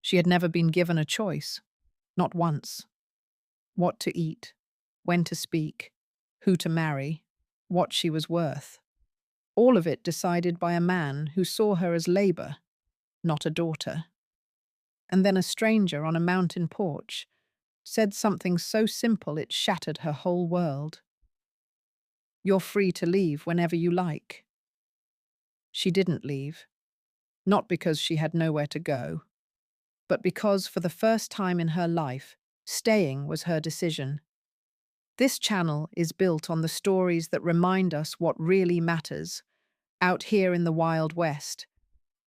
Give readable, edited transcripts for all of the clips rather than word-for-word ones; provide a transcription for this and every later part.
She had never been given a choice, not once. What to eat, when to speak, who to marry, what she was worth. All of it decided by a man who saw her as labor, not a daughter. And then a stranger on a mountain porch said something so simple it shattered her whole world. "You're free to leave whenever you like." She didn't leave, not because she had nowhere to go, but because for the first time in her life, staying was her decision. This channel is built on the stories that remind us what really matters. Out here in the Wild West,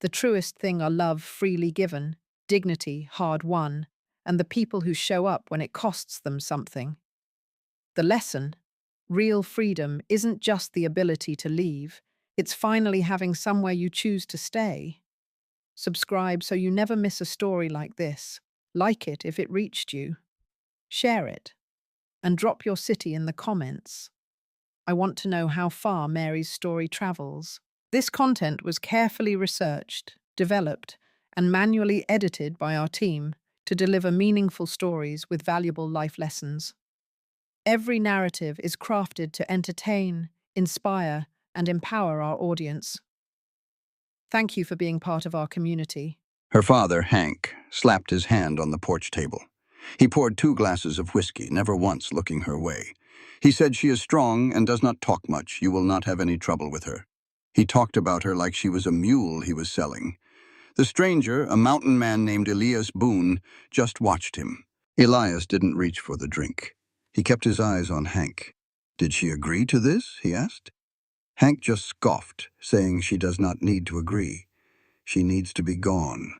the truest thing are love freely given, dignity hard won, and the people who show up when it costs them something. The lesson: real freedom isn't just the ability to leave, it's finally having somewhere you choose to stay. Subscribe so you never miss a story like this. Like it if it reached you. Share it. And drop your city in the comments. I want to know how far Mary's story travels. This content was carefully researched, developed, and manually edited by our team to deliver meaningful stories with valuable life lessons. Every narrative is crafted to entertain, inspire, and empower our audience. Thank you for being part of our community. Her father, Hank, slapped his hand on the porch table. He poured 2 glasses of whiskey, never once looking her way. He said, "She is strong and does not talk much. You will not have any trouble with her." He talked about her like she was a mule he was selling. The stranger, a mountain man named Elias Boone, just watched him. Elias didn't reach for the drink. He kept his eyes on Hank. "Did she agree to this?" he asked. Hank just scoffed, saying she does not need to agree. She needs to be gone.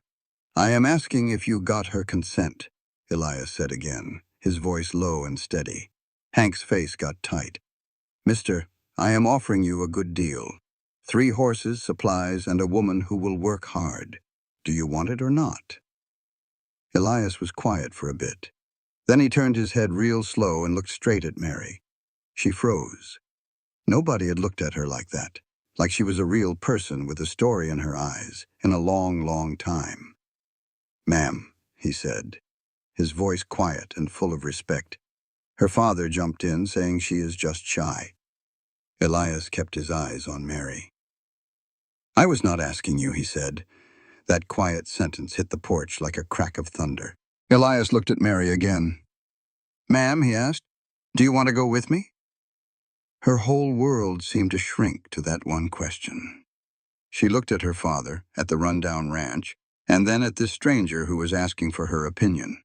"I am asking if you got her consent," Elias said again, his voice low and steady. Hank's face got tight. "Mister, I am offering you a good deal. 3 horses, supplies, and a woman who will work hard. Do you want it or not?" Elias was quiet for a bit. Then he turned his head real slow and looked straight at Mary. She froze. Nobody had looked at her like that, like she was a real person with a story in her eyes, in a long, long time. "Ma'am," he said, his voice quiet and full of respect. Her father jumped in, saying she is just shy. Elias kept his eyes on Mary. "I was not asking you," he said. That quiet sentence hit the porch like a crack of thunder. Elias looked at Mary again. "Ma'am," he asked, "do you want to go with me?" Her whole world seemed to shrink to that one question. She looked at her father, at the rundown ranch, and then at this stranger who was asking for her opinion.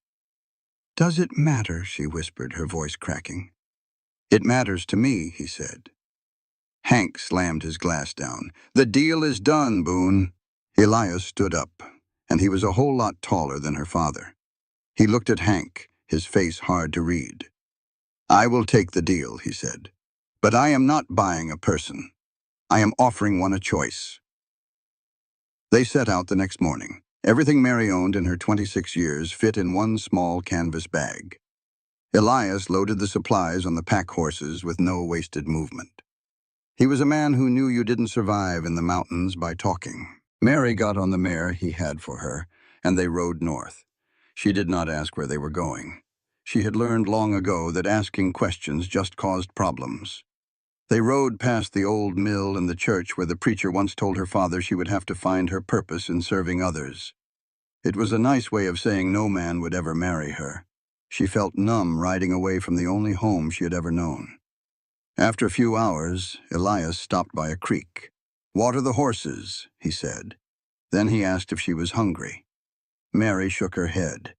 "Does it matter?" she whispered, her voice cracking. "It matters to me," he said. Hank slammed his glass down. "The deal is done, Boone." Elias stood up, and he was a whole lot taller than her father. He looked at Hank, his face hard to read. "I will take the deal," he said. "But I am not buying a person. I am offering one a choice." They set out the next morning. Everything Mary owned in her 26 years fit in one small canvas bag. Elias loaded the supplies on the pack horses with no wasted movement. He was a man who knew you didn't survive in the mountains by talking. Mary got on the mare he had for her, and they rode north. She did not ask where they were going. She had learned long ago that asking questions just caused problems. They rode past the old mill and the church where the preacher once told her father she would have to find her purpose in serving others. It was a nice way of saying no man would ever marry her. She felt numb riding away from the only home she had ever known. After a few hours, Elias stopped by a creek. "Water the horses," he said. Then he asked if she was hungry. Mary shook her head.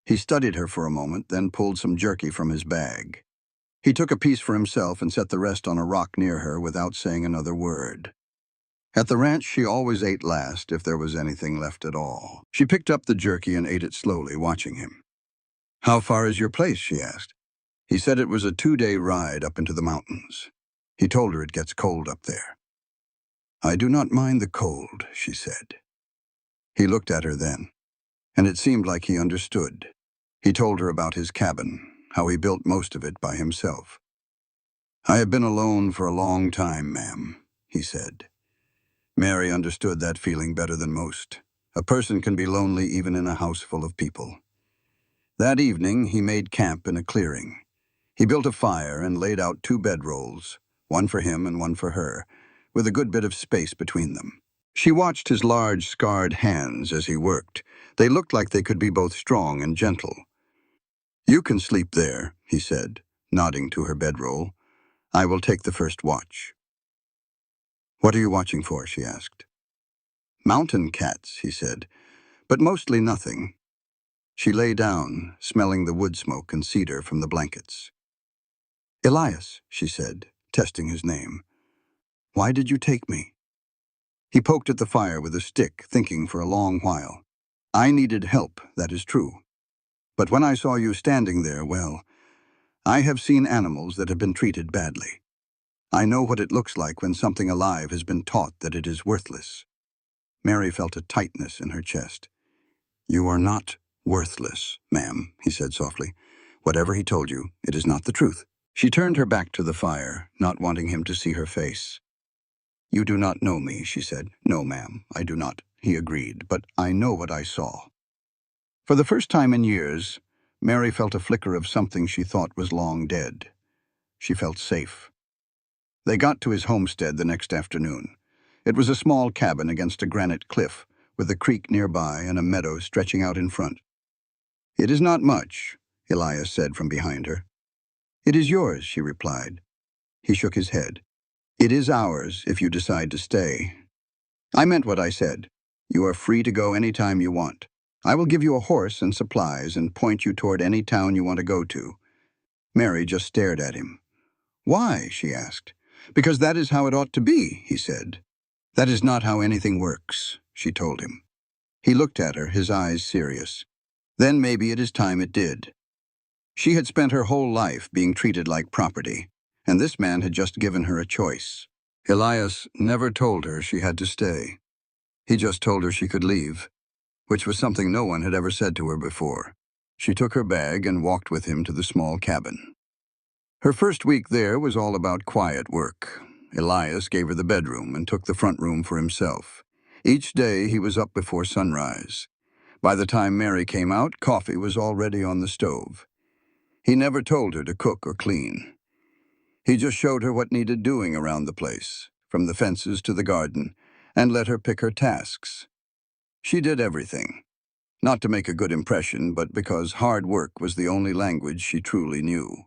He studied her for a moment, then pulled some jerky from his bag. He took a piece for himself and set the rest on a rock near her without saying another word. At the ranch, she always ate last if there was anything left at all. She picked up the jerky and ate it slowly, watching him. "How far is your place?" she asked. He said it was a 2-day ride up into the mountains. He told her it gets cold up there. "I do not mind the cold," she said. He looked at her then, and it seemed like he understood. He told her about his cabin, how he built most of it by himself. "I have been alone for a long time, ma'am," he said. Mary understood that feeling better than most. A person can be lonely even in a house full of people. That evening, he made camp in a clearing. He built a fire and laid out 2 bedrolls, one for him and one for her, with a good bit of space between them. She watched his large, scarred hands as he worked. They looked like they could be both strong and gentle. "You can sleep there," he said, nodding to her bedroll. "I will take the first watch." "What are you watching for?" she asked. "Mountain cats," he said, "but mostly nothing." She lay down, smelling the wood smoke and cedar from the blankets. "Elias," she said, testing his name. "Why did you take me?" He poked at the fire with a stick, thinking for a long while. "I needed help, that is true. But when I saw you standing there, well, I have seen animals that have been treated badly. I know what it looks like when something alive has been taught that it is worthless." Mary felt a tightness in her chest. "You are not worthless, ma'am," he said softly. "Whatever he told you, it is not the truth." She turned her back to the fire, not wanting him to see her face. "You do not know me," she said. "No, ma'am, I do not," he agreed, "but I know what I saw." For the first time in years, Mary felt a flicker of something she thought was long dead. She felt safe. They got to his homestead the next afternoon. It was a small cabin against a granite cliff, with a creek nearby and a meadow stretching out in front. "It is not much," Elias said from behind her. "It is yours," she replied. He shook his head. "It is ours if you decide to stay." "I meant what I said. You are free to go any time you want. I will give you a horse and supplies and point you toward any town you want to go to." Mary just stared at him. "Why?" she asked. "Because that is how it ought to be," he said. "That is not how anything works," she told him. He looked at her, his eyes serious. Then maybe it is time it did. She had spent her whole life being treated like property, and this man had just given her a choice. Elias never told her she had to stay. He just told her she could leave, which was something no one had ever said to her before. She took her bag and walked with him to the small cabin. Her first week there was all about quiet work. Elias gave her the bedroom and took the front room for himself. Each day he was up before sunrise. By the time Mary came out, coffee was already on the stove. He never told her to cook or clean. He just showed her what needed doing around the place, from the fences to the garden, and let her pick her tasks. She did everything, not to make a good impression, but because hard work was the only language she truly knew.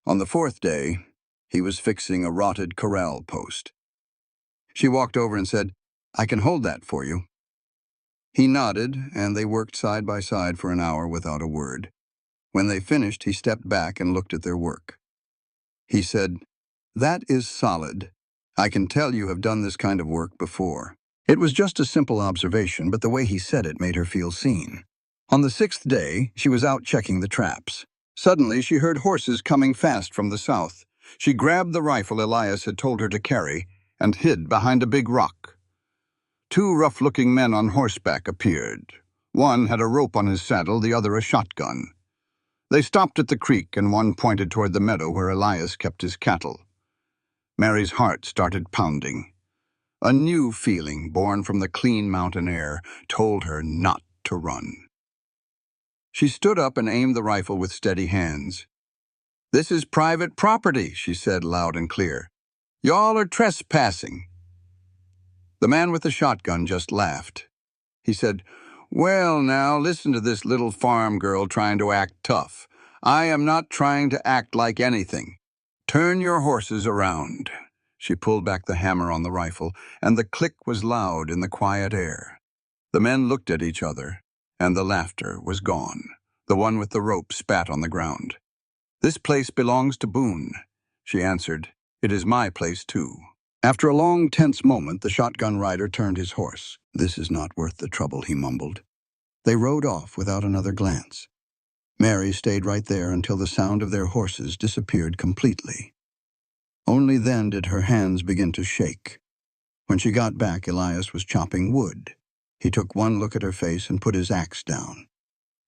On the 4th day, he was fixing a rotted corral post. She walked over and said, "I can hold that for you." He nodded, and they worked side by side for an hour without a word. When they finished, he stepped back and looked at their work. He said, "That is solid. I can tell you have done this kind of work before." It was just a simple observation, but the way he said it made her feel seen. On the 6th day, she was out checking the traps. Suddenly, she heard horses coming fast from the south. She grabbed the rifle Elias had told her to carry and hid behind a big rock. 2 rough-looking men on horseback appeared. One had a rope on his saddle, the other a shotgun. They stopped at the creek, and one pointed toward the meadow where Elias kept his cattle. Mary's heart started pounding. A new feeling, born from the clean mountain air, told her not to run. She stood up and aimed the rifle with steady hands. "This is private property," she said loud and clear. "Y'all are trespassing." The man with the shotgun just laughed. He said, "Well, now, listen to this little farm girl trying to act tough. I am not trying to act like anything. Turn your horses around." She pulled back the hammer on the rifle, and the click was loud in the quiet air. The men looked at each other, and the laughter was gone. The one with the rope spat on the ground. "This place belongs to Boone," she answered. "It is my place, too." After a long, tense moment, the shotgun rider turned his horse. "This is not worth the trouble," he mumbled. They rode off without another glance. Mary stayed right there until the sound of their horses disappeared completely. Only then did her hands begin to shake. When she got back, Elias was chopping wood. He took one look at her face and put his axe down.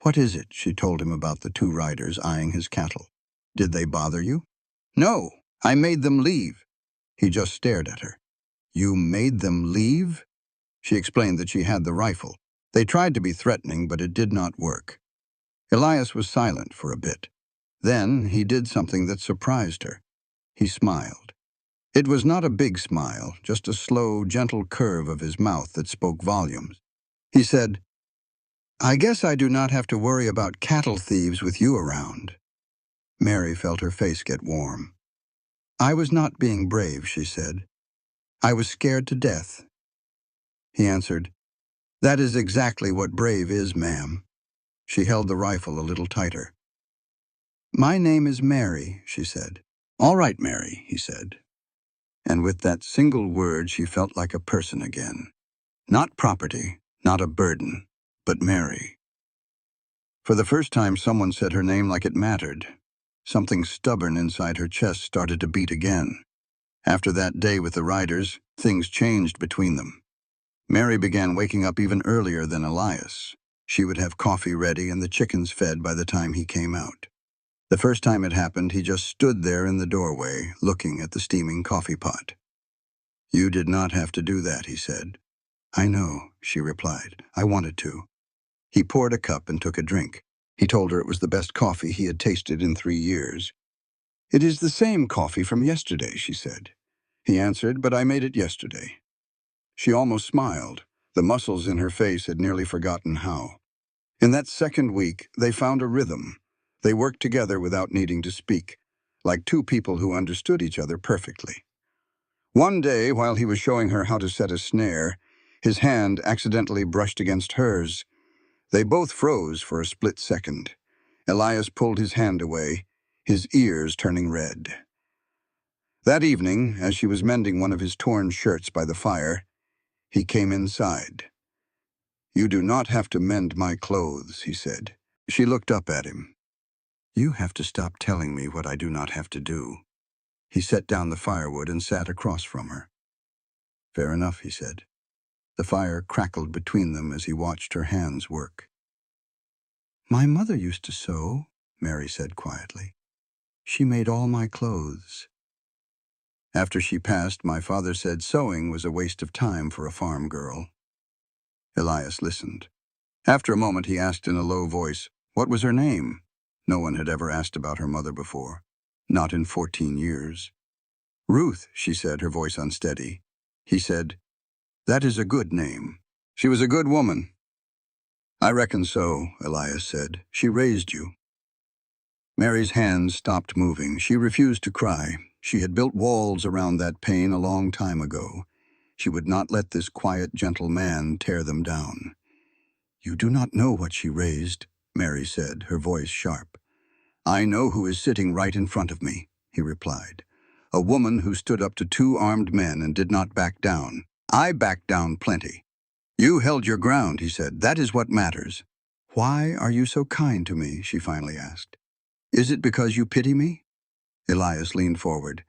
"What is it?" she told him about the 2 riders eyeing his cattle. "Did they bother you?" "No, I made them leave." He just stared at her. "You made them leave?" She explained that she had the rifle. They tried to be threatening, but it did not work. Elias was silent for a bit. Then he did something that surprised her. He smiled. It was not a big smile, just a slow, gentle curve of his mouth that spoke volumes. He said, "I guess I do not have to worry about cattle thieves with you around." Mary felt her face get warm. "I was not being brave," she said. "I was scared to death." He answered, "That is exactly what brave is, ma'am." She held the rifle a little tighter. "My name is Mary," she said. "All right, Mary," he said. And with that single word, she felt like a person again. Not property, not a burden, but Mary. For the first time, someone said her name like it mattered. Something stubborn inside her chest started to beat again. After that day with the riders, things changed between them. Mary began waking up even earlier than Elias. She would have coffee ready and the chickens fed by the time he came out. The first time it happened, he just stood there in the doorway, looking at the steaming coffee pot. "You did not have to do that," he said. "I know," she replied. "I wanted to." He poured a cup and took a drink. He told her it was the best coffee he had tasted in 3 years. "It is the same coffee from yesterday," she said. He answered, "But I made it yesterday." She almost smiled. The muscles in her face had nearly forgotten how. In that second week, they found a rhythm. They worked together without needing to speak, like two people who understood each other perfectly. One day, while he was showing her how to set a snare, his hand accidentally brushed against hers. They both froze for a split second. Elias pulled his hand away, his ears turning red. That evening, as she was mending one of his torn shirts by the fire, he came inside. "You do not have to mend my clothes," he said. She looked up at him. "You have to stop telling me what I do not have to do." He set down the firewood and sat across from her. "Fair enough," he said. The fire crackled between them as he watched her hands work. "My mother used to sew," Mary said quietly. "She made all my clothes." After she passed, my father said sewing was a waste of time for a farm girl. Elias listened. After a moment, he asked in a low voice, "What was her name?" No one had ever asked about her mother before. Not in 14 years. "Ruth," she said, her voice unsteady. He said, "That is a good name. She was a good woman." "I reckon so," Elias said. "She raised you." Mary's hands stopped moving. She refused to cry. She had built walls around that pain a long time ago. She would not let this quiet, gentle man tear them down. "You do not know what she raised," Mary said, her voice sharp. "I know who is sitting right in front of me," he replied. "A woman who stood up to 2 armed men and did not back down. I backed down plenty." "You held your ground," he said. "That is what matters." "Why are you so kind to me?" she finally asked. "Is it because you pity me?" Elias leaned forward.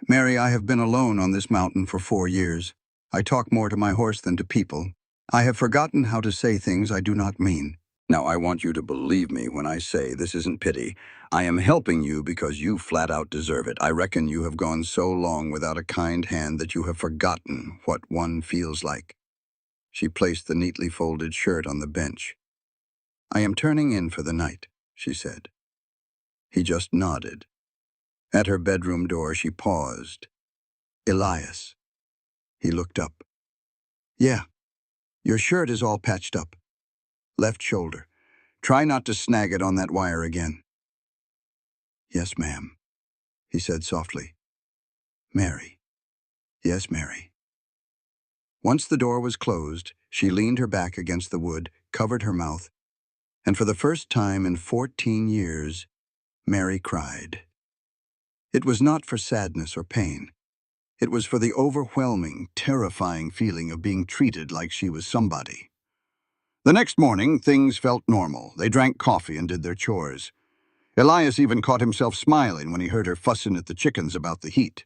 "Mary, I have been alone on this mountain for 4 years. I talk more to my horse than to people. I have forgotten how to say things I do not mean. Now I want you to believe me when I say this isn't pity. I am helping you because you flat out deserve it. I reckon you have gone so long without a kind hand that you have forgotten what one feels like." She placed the neatly folded shirt on the bench. "I am turning in for the night," she said. He just nodded. At her bedroom door, she paused. "Elias." He looked up. "Yeah, your shirt is all patched up. Left shoulder. Try not to snag it on that wire again." "Yes, ma'am," he said softly. "Mary." "Yes, Mary." Once the door was closed, she leaned her back against the wood, covered her mouth, and for the first time in 14 years, Mary cried. It was not for sadness or pain. It was for the overwhelming, terrifying feeling of being treated like she was somebody. The next morning, things felt normal. They drank coffee and did their chores. Elias even caught himself smiling when he heard her fussing at the chickens about the heat.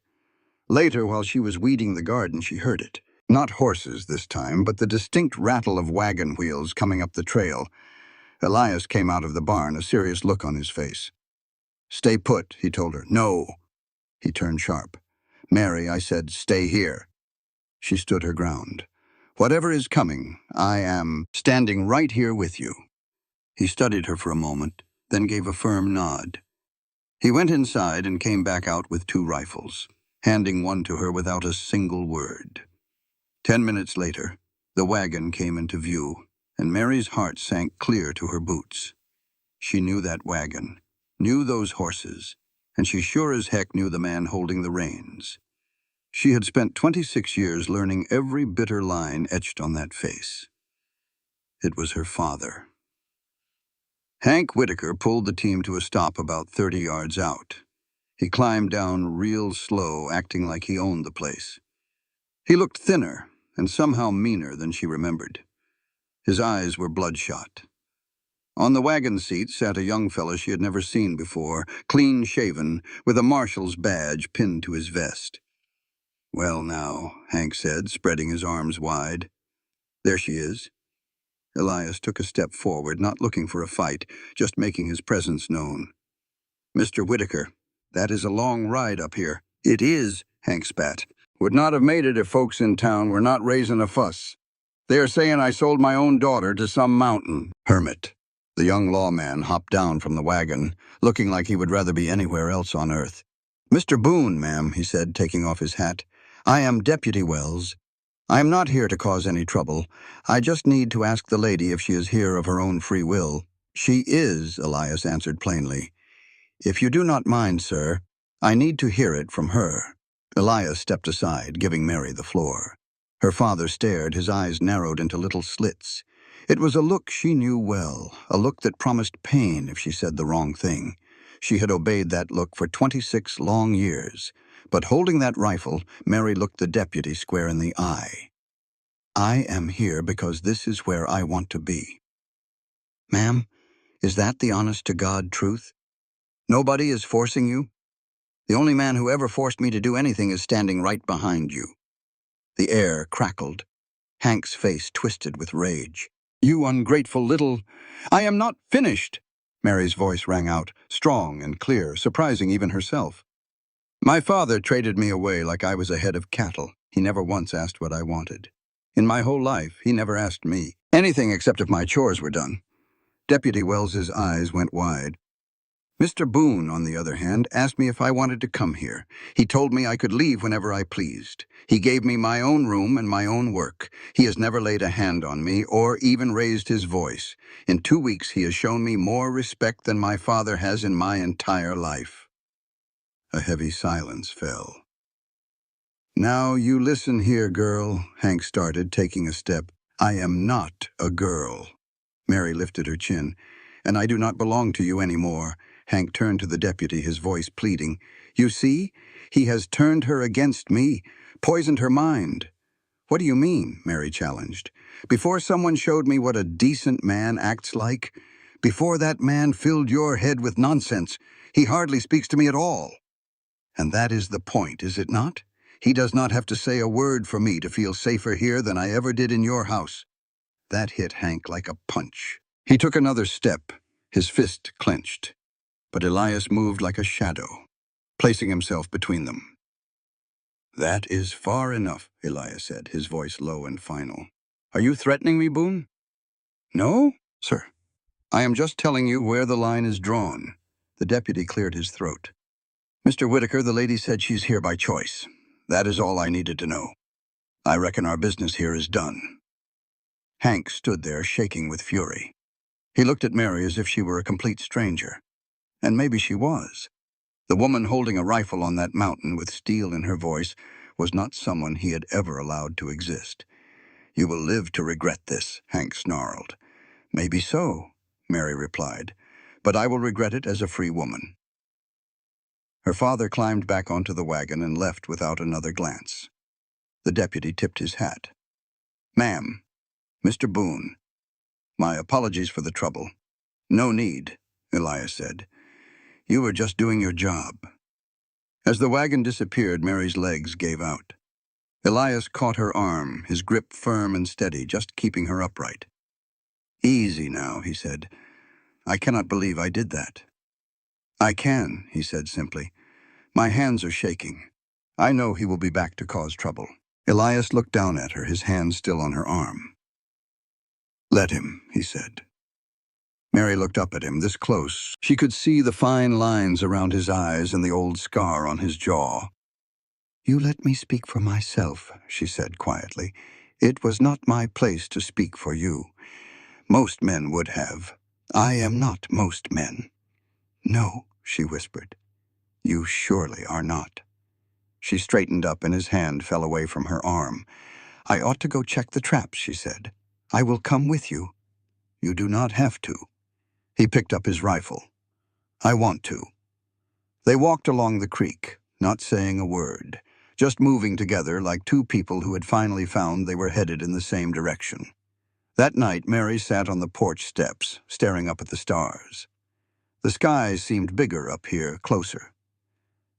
Later, while she was weeding the garden, she heard it. Not horses this time, but the distinct rattle of wagon wheels coming up the trail. Elias came out of the barn, a serious look on his face. "Stay put," he told her. "No." He turned sharp. "Mary," I said, "stay here." She stood her ground. Whatever is coming, I am standing right here with you." He studied her for a moment, then gave a firm nod. He went inside and came back out with 2 rifles, handing one to her without a single word. 10 minutes later, the wagon came into view, and Mary's heart sank clear to her boots. She knew that wagon, knew those horses, and she sure as heck knew the man holding the reins. She had spent 26 years learning every bitter line etched on that face. It was her father. Hank Whitaker pulled the team to a stop about 30 yards out. He climbed down real slow, acting like he owned the place. He looked thinner and somehow meaner than she remembered. His eyes were bloodshot. On the wagon seat sat a young fellow she had never seen before, clean-shaven, with a marshal's badge pinned to his vest. "Well now," Hank said, spreading his arms wide. "There she is." Elias took a step forward, not looking for a fight, just making his presence known. "Mr. Whitaker, that is a long ride up here." "It is," Hank spat. "Would not have made it if folks in town were not raising a fuss. They are saying I sold my own daughter to some mountain hermit." The young lawman hopped down from the wagon, looking like he would rather be anywhere else on earth. "Mr. Boone, ma'am," he said, taking off his hat. "I am Deputy Wells. I am not here to cause any trouble. I just need to ask the lady if she is here of her own free will." "She is," Elias answered plainly. "If you do not mind, sir, I need to hear it from her." Elias stepped aside, giving Mary the floor. Her father stared, his eyes narrowed into little slits. It was a look she knew well, a look that promised pain if she said the wrong thing. She had obeyed that look for 26 long years. But holding that rifle, Mary looked the deputy square in the eye. "I am here because this is where I want to be." "Ma'am, is that the honest-to-God truth? Nobody is forcing you? The only man who ever forced me to do anything is standing right behind you." The air crackled. Hank's face twisted with rage. "You ungrateful little—" "I am not finished!" Mary's voice rang out, strong and clear, surprising even herself. "My father traded me away like I was a head of cattle. He never once asked what I wanted. In my whole life, he never asked me anything except if my chores were done." Deputy Wells's eyes went wide. "Mr. Boone, on the other hand, asked me if I wanted to come here. He told me I could leave whenever I pleased. He gave me my own room and my own work. He has never laid a hand on me or even raised his voice. In 2 weeks, he has shown me more respect than my father has in my entire life." A heavy silence fell. "Now you listen here, girl," Hank started, taking a step. "I am not a girl." Mary lifted her chin. "And I do not belong to you anymore." Hank turned to the deputy, his voice pleading. "You see, he has turned her against me, poisoned her mind." "What do you mean?" Mary challenged. "Before someone showed me what a decent man acts like, before that man filled your head with nonsense, he hardly speaks to me at all. And that is the point, is it not? He does not have to say a word for me to feel safer here than I ever did in your house." That hit Hank like a punch. He took another step, his fist clenched. But Elias moved like a shadow, placing himself between them. "That is far enough," Elias said, his voice low and final. "Are you threatening me, Boone?" "No, sir. I am just telling you where the line is drawn." The deputy cleared his throat. "Mr. Whitaker, the lady said she's here by choice. That is all I needed to know. I reckon our business here is done." Hank stood there, shaking with fury. He looked at Mary as if she were a complete stranger. And maybe she was. The woman holding a rifle on that mountain with steel in her voice was not someone he had ever allowed to exist. "You will live to regret this," Hank snarled. "Maybe so," Mary replied, "but I will regret it as a free woman." Her father climbed back onto the wagon and left without another glance. The deputy tipped his hat. "Ma'am, Mr. Boone, my apologies for the trouble." "No need," Elias said. "You were just doing your job." As the wagon disappeared, Mary's legs gave out. Elias caught her arm, his grip firm and steady, just keeping her upright. "Easy now," he said. "I cannot believe I did that." "I can," he said simply. "My hands are shaking. I know he will be back to cause trouble. Elias looked down at her, his hand still on her arm. "Let him," he said. Mary looked up at him, this close. She could see the fine lines around his eyes and the old scar on his jaw. "You let me speak for myself," she said quietly. "It was not my place to speak for you. Most men would have. I am not most men." "No," she whispered. "You surely are not." She straightened up and his hand fell away from her arm. "I ought to go check the traps," she said. "I will come with you." "You do not have to." He picked up his rifle. "I want to." They walked along the creek, not saying a word, just moving together like two people who had finally found they were headed in the same direction. That night, Mary sat on the porch steps, staring up at the stars. The sky seemed bigger up here, closer.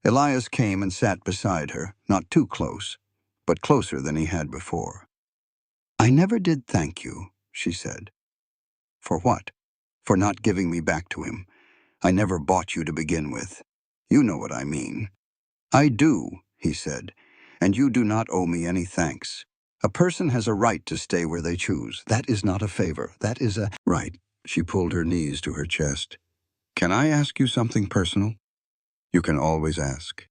Elias came and sat beside her, not too close, but closer than he had before. "I never did thank you," she said. "For what?" "For not giving me back to him. I never bought you to begin with. You know what I mean." "I do," he said, "and you do not owe me any thanks. A person has a right to stay where they choose. That is not a favor. That is a right." She pulled her knees to her chest. "Can I ask you something personal?" "You can always ask."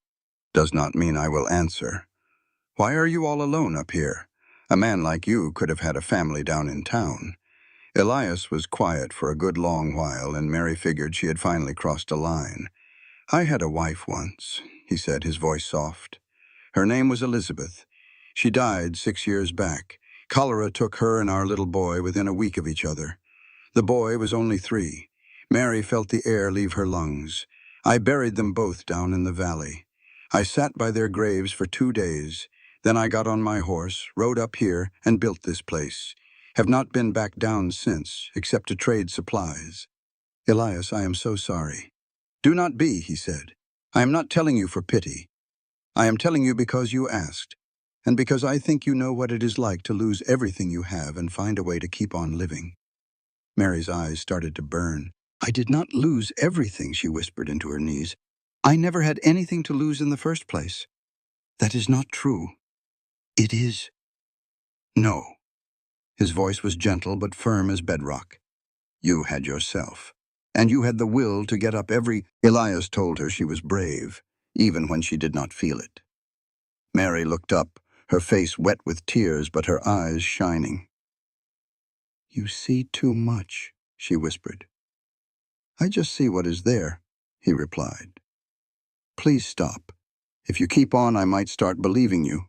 "Does not mean I will answer. Why are you all alone up here? A man like you could have had a family down in town." Elias was quiet for a good long while, and Mary figured she had finally crossed a line. "I had a wife once," he said, his voice soft. "Her name was Elizabeth. She died 6 years back. Cholera took her and our little boy within a week of each other. The boy was only 3. Mary felt the air leave her lungs. I buried them both down in the valley. I sat by their graves for 2 days. Then I got on my horse, rode up here, and built this place. Have not been back down since, except to trade supplies." "Elias, I am so sorry." "Do not be," he said. "I am not telling you for pity. I am telling you because you asked, and because I think you know what it is like to lose everything you have and find a way to keep on living." Mary's eyes started to burn. "I did not lose everything," she whispered into her knees. "I never had anything to lose in the first place." "That is not true." "It is." "No." His voice was gentle but firm as bedrock. "You had yourself. And you had the will to get up every—" Elias told her she was brave, even when she did not feel it. Mary looked up, her face wet with tears but her eyes shining. "You see too much," she whispered. "I just see what is there," he replied. "Please stop. If you keep on, I might start believing you."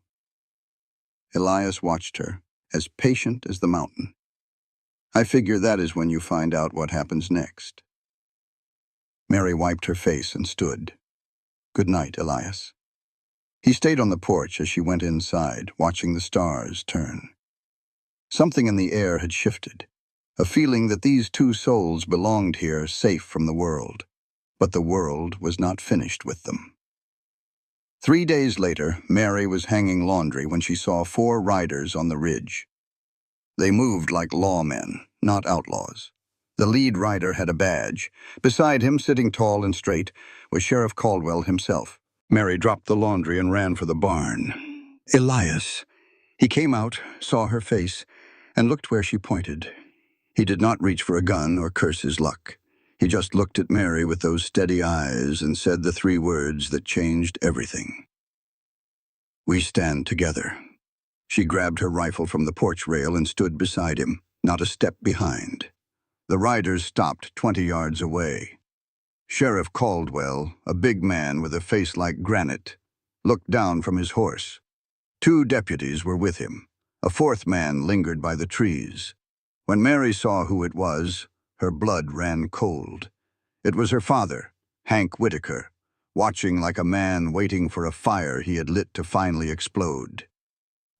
Elias watched her, as patient as the mountain. "I figure that is when you find out what happens next." Mary wiped her face and stood. "Good night, Elias." He stayed on the porch as she went inside, watching the stars turn. Something in the air had shifted, a feeling that these two souls belonged here, safe from the world. But the world was not finished with them. 3 days later, Mary was hanging laundry when she saw 4 riders on the ridge. They moved like lawmen, not outlaws. The lead rider had a badge. Beside him, sitting tall and straight, was Sheriff Caldwell himself. Mary dropped the laundry and ran for the barn. "Elias." He came out, saw her face, and looked where she pointed. He did not reach for a gun or curse his luck. He just looked at Mary with those steady eyes and said the 3 words that changed everything. "We stand together." She grabbed her rifle from the porch rail and stood beside him, not a step behind. The riders stopped 20 yards away. Sheriff Caldwell, a big man with a face like granite, looked down from his horse. 2 deputies were with him. A 4th man lingered by the trees. When Mary saw who it was, her blood ran cold. It was her father, Hank Whitaker, watching like a man waiting for a fire he had lit to finally explode.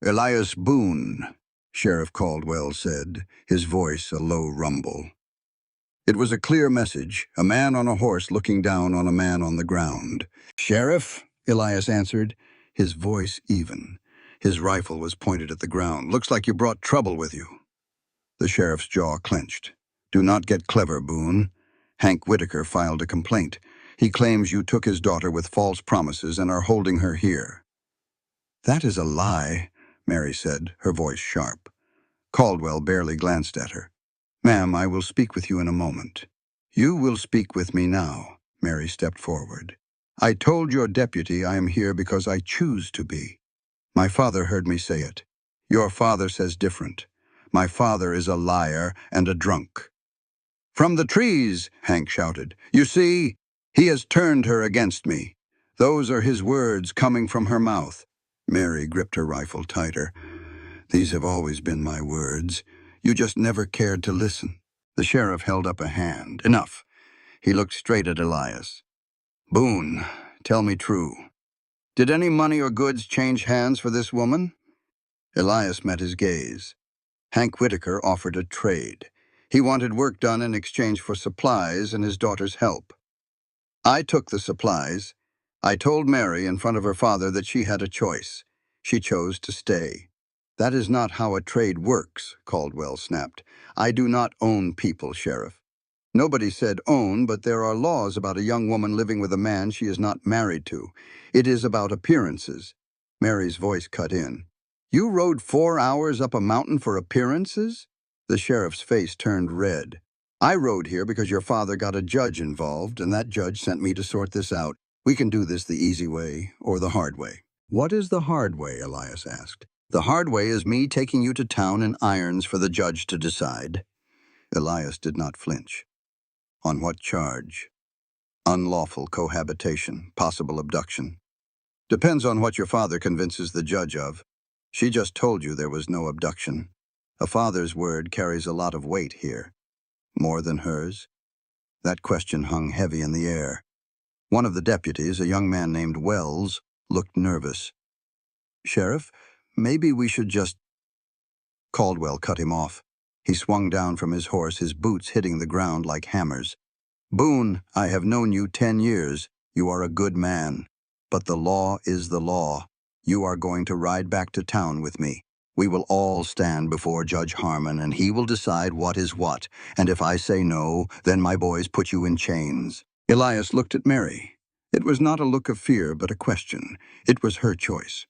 "Elias Boone," Sheriff Caldwell said, his voice a low rumble. It was a clear message, a man on a horse looking down on a man on the ground. "Sheriff," Elias answered, his voice even. His rifle was pointed at the ground. "Looks like you brought trouble with you." The sheriff's jaw clenched. "Do not get clever, Boone. Hank Whitaker filed a complaint. He claims you took his daughter with false promises and are holding her here." "That is a lie. Mary said, her voice sharp. Caldwell barely glanced at her. Ma'am, I will speak with you in a moment. You will speak with me now. Mary stepped forward. I told your deputy I am here because I choose to be. My father heard me say it. Your father says different. My father is a liar and a drunk. From the trees, Hank shouted. You see, he has turned her against me. Those are his words coming from her mouth. Mary gripped her rifle tighter. These have always been my words. You just never cared to listen. The sheriff held up a hand. Enough. He looked straight at Elias. Boone, tell me true. Did any money or goods change hands for this woman? Elias met his gaze. Hank Whitaker offered a trade. He wanted work done in exchange for supplies and his daughter's help. I took the supplies. I told Mary in front of her father that she had a choice. She chose to stay. That is not how a trade works, Caldwell snapped. I do not own people, Sheriff. Nobody said own, but there are laws about a young woman living with a man she is not married to. It is about appearances. Mary's voice cut in. You rode 4 hours up a mountain for appearances? The sheriff's face turned red. I rode here because your father got a judge involved, and that judge sent me to sort this out. We can do this the easy way or the hard way. What is the hard way? Elias asked. The hard way is me taking you to town in irons for the judge to decide. Elias did not flinch. On what charge? Unlawful cohabitation, possible abduction. Depends on what your father convinces the judge of. She just told you there was no abduction. A father's word carries a lot of weight here. More than hers? That question hung heavy in the air. One of the deputies, a young man named Wells, looked nervous. Sheriff, maybe we should just... Caldwell cut him off. He swung down from his horse, his boots hitting the ground like hammers. Boone, I have known you 10 years. You are a good man. But the law is the law. You are going to ride back to town with me. We will all stand before Judge Harmon, and he will decide what is what. And if I say no, then my boys put you in chains. Elias looked at Mary. It was not a look of fear, but a question. It was her choice.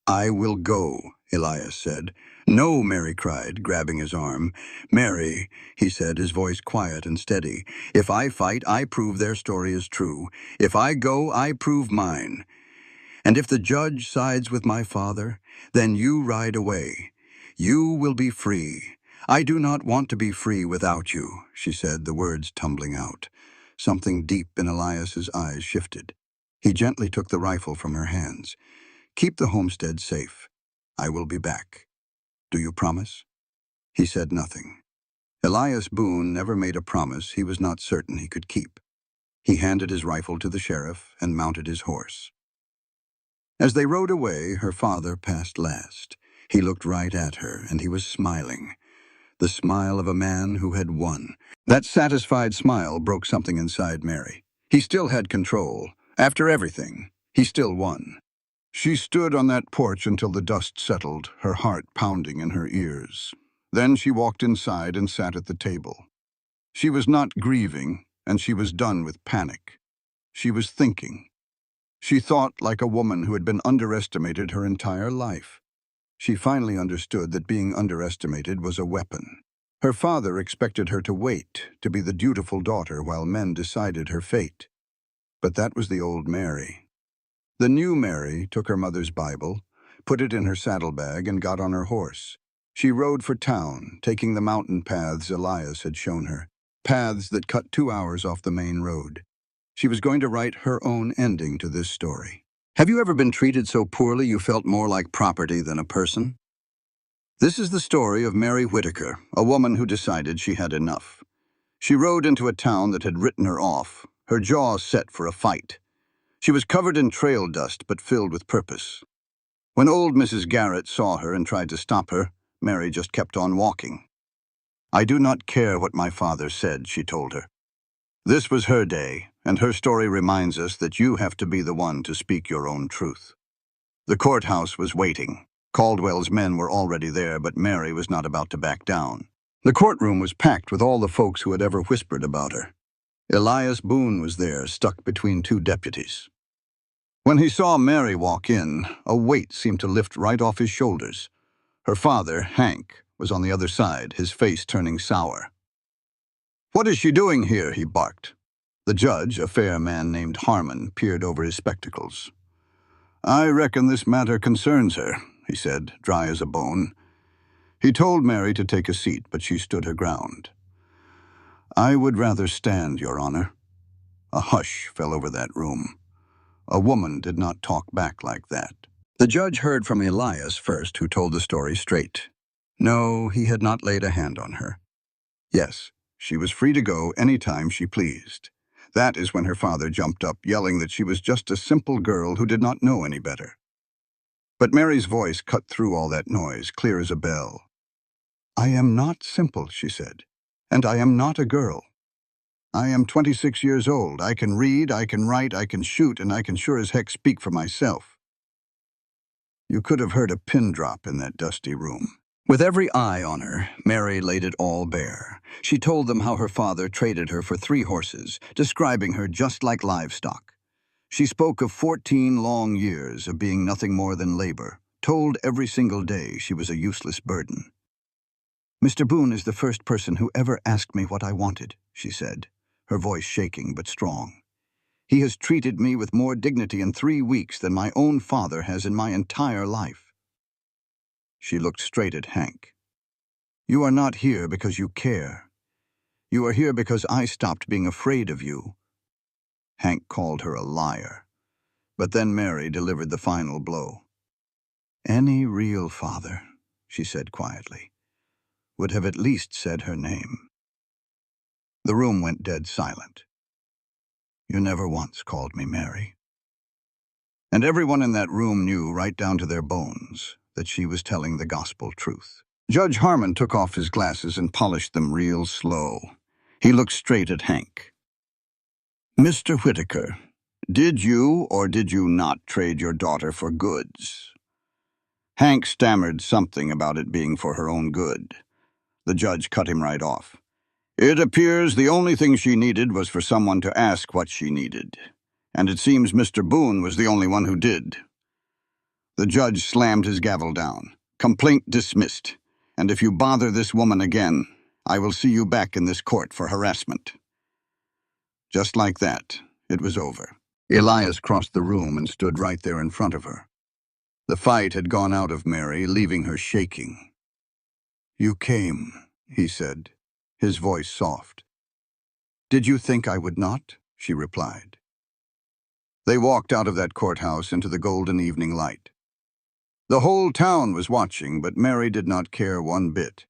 I will go, Elias said. No, Mary cried, grabbing his arm. Mary, he said, his voice quiet and steady. If I fight, I prove their story is true. If I go, I prove mine. And if the judge sides with my father, then you ride away. You will be free. I do not want to be free without you, she said, the words tumbling out. Something deep in Elias's eyes shifted. He gently took the rifle from her hands. Keep the homestead safe. I will be back. Do you promise? He said nothing. Elias Boone never made a promise he was not certain he could keep. He handed his rifle to the sheriff and mounted his horse. As they rode away, her father passed last. He looked right at her, and he was smiling. The smile of a man who had won. That satisfied smile broke something inside Mary. He still had control. After everything, he still won. She stood on that porch until the dust settled, her heart pounding in her ears. Then she walked inside and sat at the table. She was not grieving, and she was done with panic. She was thinking. She thought like a woman who had been underestimated her entire life. She finally understood that being underestimated was a weapon. Her father expected her to wait, to be the dutiful daughter while men decided her fate. But that was the old Mary. The new Mary took her mother's Bible, put it in her saddlebag, and got on her horse. She rode for town, taking the mountain paths Elias had shown her, paths that cut 2 hours off the main road. She was going to write her own ending to this story. Have you ever been treated so poorly you felt more like property than a person? This is the story of Mary Whitaker, a woman who decided she had enough. She rode into a town that had written her off, her jaw set for a fight. She was covered in trail dust, but filled with purpose. When old Mrs. Garrett saw her and tried to stop her, Mary just kept on walking. I do not care what my father said, she told her. This was her day, and her story reminds us that you have to be the one to speak your own truth. The courthouse was waiting. Caldwell's men were already there, but Mary was not about to back down. The courtroom was packed with all the folks who had ever whispered about her. Elias Boone was there, stuck between 2 deputies. When he saw Mary walk in, a weight seemed to lift right off his shoulders. Her father, Hank, was on the other side, his face turning sour. "What is she doing here?" he barked. The judge, a fair man named Harmon, peered over his spectacles. "I reckon this matter concerns her," he said, dry as a bone. He told Mary to take a seat, but she stood her ground. "I would rather stand, Your Honor." A hush fell over that room. A woman did not talk back like that. The judge heard from Elias first, who told the story straight. No, he had not laid a hand on her. Yes, she was free to go any time she pleased. That is when her father jumped up, yelling that she was just a simple girl who did not know any better. But Mary's voice cut through all that noise, clear as a bell. "I am not simple," she said, "and I am not a girl. I am 26 years old. I can read, I can write, I can shoot, and I can sure as heck speak for myself." You could have heard a pin drop in that dusty room. With every eye on her, Mary laid it all bare. She told them how her father traded her for 3 horses, describing her just like livestock. She spoke of 14 long years of being nothing more than labor, told every single day she was a useless burden. "Mr. Boone is the first person who ever asked me what I wanted," she said, her voice shaking but strong. "He has treated me with more dignity in 3 weeks than my own father has in my entire life." She looked straight at Hank. "You are not here because you care. You are here because I stopped being afraid of you." Hank called her a liar. But then Mary delivered the final blow. "Any real father," she said quietly, "would have at least said her name." The room went dead silent. "You never once called me Mary." And everyone in that room knew, right down to their bones, that she was telling the gospel truth. Judge Harmon took off his glasses and polished them real slow. He looked straight at Hank. "Mr. Whitaker, did you or did you not trade your daughter for goods?" Hank stammered something about it being for her own good. The judge cut him right off. "It appears the only thing she needed was for someone to ask what she needed. And it seems Mr. Boone was the only one who did." The judge slammed his gavel down. "Complaint dismissed. And if you bother this woman again, I will see you back in this court for harassment." Just like that, it was over. Elias crossed the room and stood right there in front of her. The fight had gone out of Mary, leaving her shaking. "You came," he said, his voice soft. "Did you think I would not?" she replied. They walked out of that courthouse into the golden evening light. The whole town was watching, but Mary did not care one bit.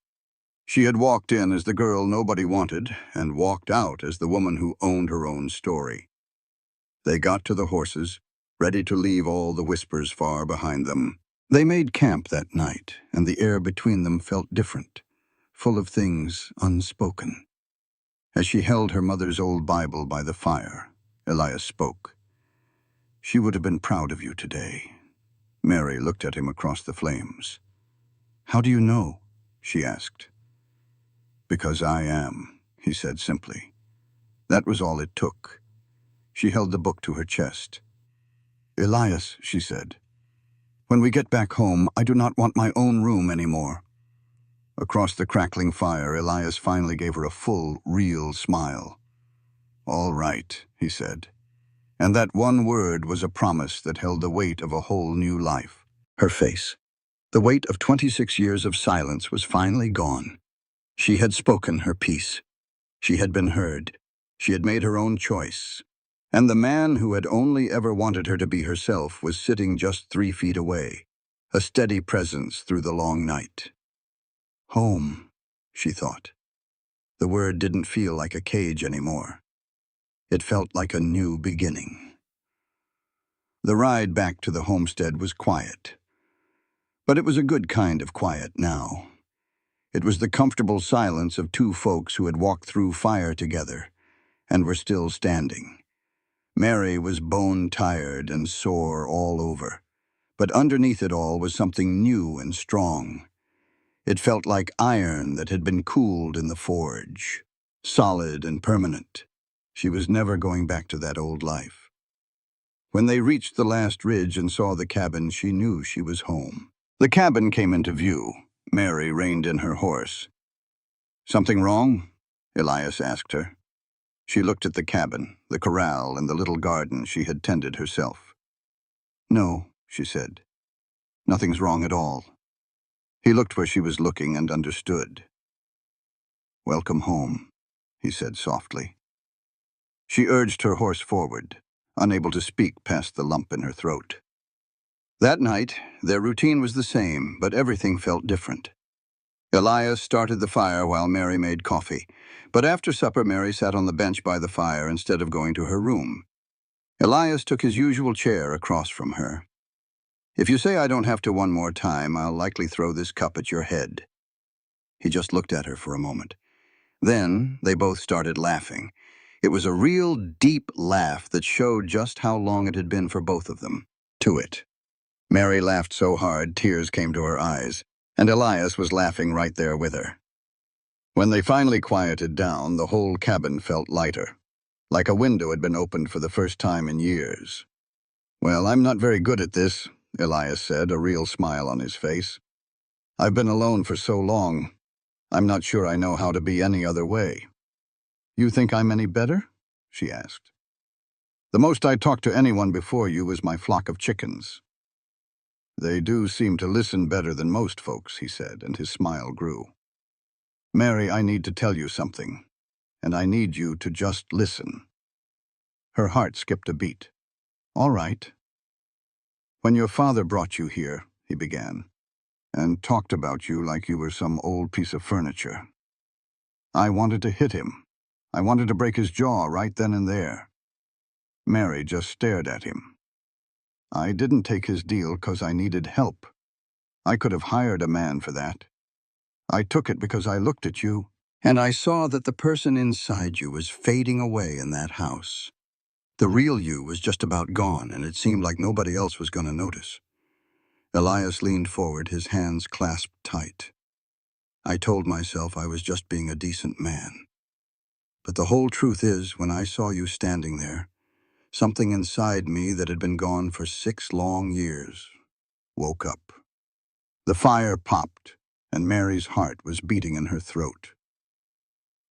She had walked in as the girl nobody wanted, and walked out as the woman who owned her own story. They got to the horses, ready to leave all the whispers far behind them. They made camp that night, and the air between them felt different, full of things unspoken. As she held her mother's old Bible by the fire, Elias spoke. "She would have been proud of you today." Mary looked at him across the flames. "How do you know?" she asked. "Because I am," he said simply. That was all it took. She held the book to her chest. "Elias," she said, "when we get back home, I do not want my own room anymore." Across the crackling fire, Elias finally gave her a full, real smile. "All right," he said. And that one word was a promise that held the weight of a whole new life. Her face. The weight of 26 years of silence was finally gone. She had spoken her piece. She had been heard. She had made her own choice. And the man who had only ever wanted her to be herself was sitting just 3 feet away, a steady presence through the long night. Home, she thought. The word didn't feel like a cage anymore. It felt like a new beginning. The ride back to the homestead was quiet. But it was a good kind of quiet now. It was the comfortable silence of 2 folks who had walked through fire together and were still standing. Mary was bone-tired and sore all over, but underneath it all was something new and strong. It felt like iron that had been cooled in the forge, solid and permanent. She was never going back to that old life. When they reached the last ridge and saw the cabin, she knew she was home. The cabin came into view, Mary reined in her horse. "Something wrong?" Elias asked her. She looked at the cabin, the corral, and the little garden she had tended herself. "No," she said. "Nothing's wrong at all." He looked where she was looking and understood. "Welcome home," he said softly. She urged her horse forward, unable to speak past the lump in her throat. That night, their routine was the same, but everything felt different. Elias started the fire while Mary made coffee, but after supper Mary sat on the bench by the fire instead of going to her room. Elias took his usual chair across from her. "If you say I don't have to one more time, I'll likely throw this cup at your head." He just looked at her for a moment. Then they both started laughing. It was a real deep laugh that showed just how long it had been for both of them. To it. Mary laughed so hard tears came to her eyes, and Elias was laughing right there with her. When they finally quieted down, the whole cabin felt lighter, like a window had been opened for the first time in years. "Well, I'm not very good at this," Elias said, a real smile on his face. "I've been alone for so long. I'm not sure I know how to be any other way." "You think I'm any better?" she asked. "The most I talked to anyone before you was my flock of chickens." "They do seem to listen better than most folks," he said, and his smile grew. "Mary, I need to tell you something, and I need you to just listen." Her heart skipped a beat. "All right." "When your father brought you here," he began, "and talked about you like you were some old piece of furniture, I wanted to hit him. I wanted to break his jaw right then and there." Mary just stared at him. "I didn't take his deal 'cause I needed help. I could have hired a man for that. I took it because I looked at you, and I saw that the person inside you was fading away in that house. The real you was just about gone, and it seemed like nobody else was going to notice." Elias leaned forward, his hands clasped tight. "I told myself I was just being a decent man. But the whole truth is, when I saw you standing there, something inside me that had been gone for 6 long years woke up." The fire popped, and Mary's heart was beating in her throat.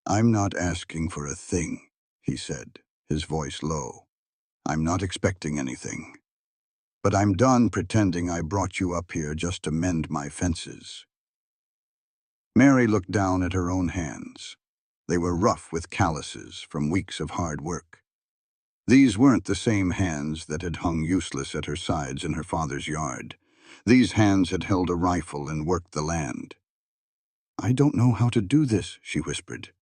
"I'm not asking for a thing," he said, his voice low. "I'm not expecting anything. But I'm done pretending I brought you up here just to mend my fences." Mary looked down at her own hands. They were rough with calluses from weeks of hard work. These weren't the same hands that had hung useless at her sides in her father's yard. These hands had held a rifle and worked the land. "I don't know how to do this," she whispered.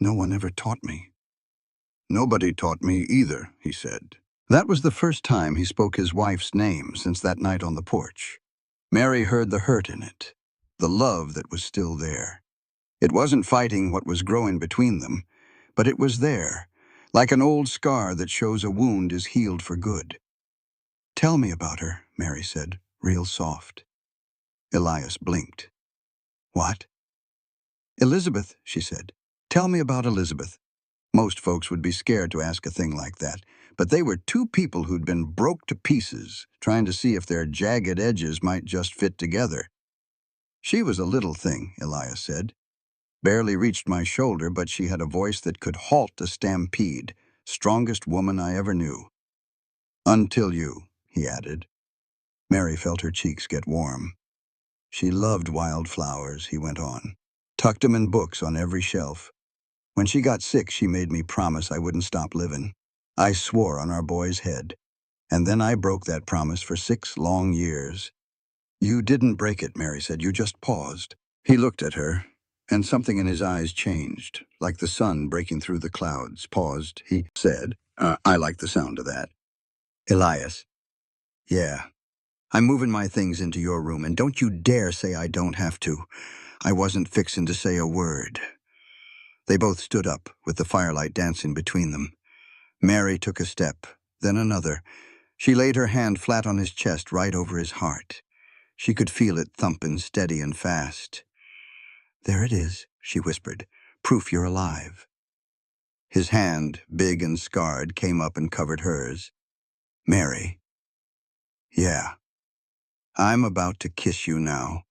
"No one ever taught me." "Nobody taught me either," he said. That was the first time he spoke his wife's name since that night on the porch. Mary heard the hurt in it, the love that was still there. It wasn't fighting what was growing between them, but it was there, like an old scar that shows a wound is healed for good. "Tell me about her," Mary said, real soft. Elias blinked. "What?" "Elizabeth," she said. "Tell me about Elizabeth." Most folks would be scared to ask a thing like that, but they were two people who'd been broke to pieces, trying to see if their jagged edges might just fit together. "She was a little thing," Elias said. "Barely reached my shoulder, but she had a voice that could halt a stampede. Strongest woman I ever knew." "Until you," he added. Mary felt her cheeks get warm. "She loved wildflowers," he went on. "Tucked 'em in books on every shelf. When she got sick, she made me promise I wouldn't stop living. I swore on our boy's head. And then I broke that promise for 6 long years." "You didn't break it," Mary said. "You just paused." He looked at her, and something in his eyes changed, like the sun breaking through the clouds. Paused, he said, "I like the sound of that." "Elias." "Yeah. I'm moving my things into your room, and don't you dare say I don't have to. I wasn't fixin' to say a word." They both stood up, with the firelight dancing between them. Mary took a step, then another. She laid her hand flat on his chest, right over his heart. She could feel it thumping steady and fast. "There it is," she whispered. "Proof you're alive." His hand, big and scarred, came up and covered hers. "Mary." "Yeah. I'm about to kiss you now."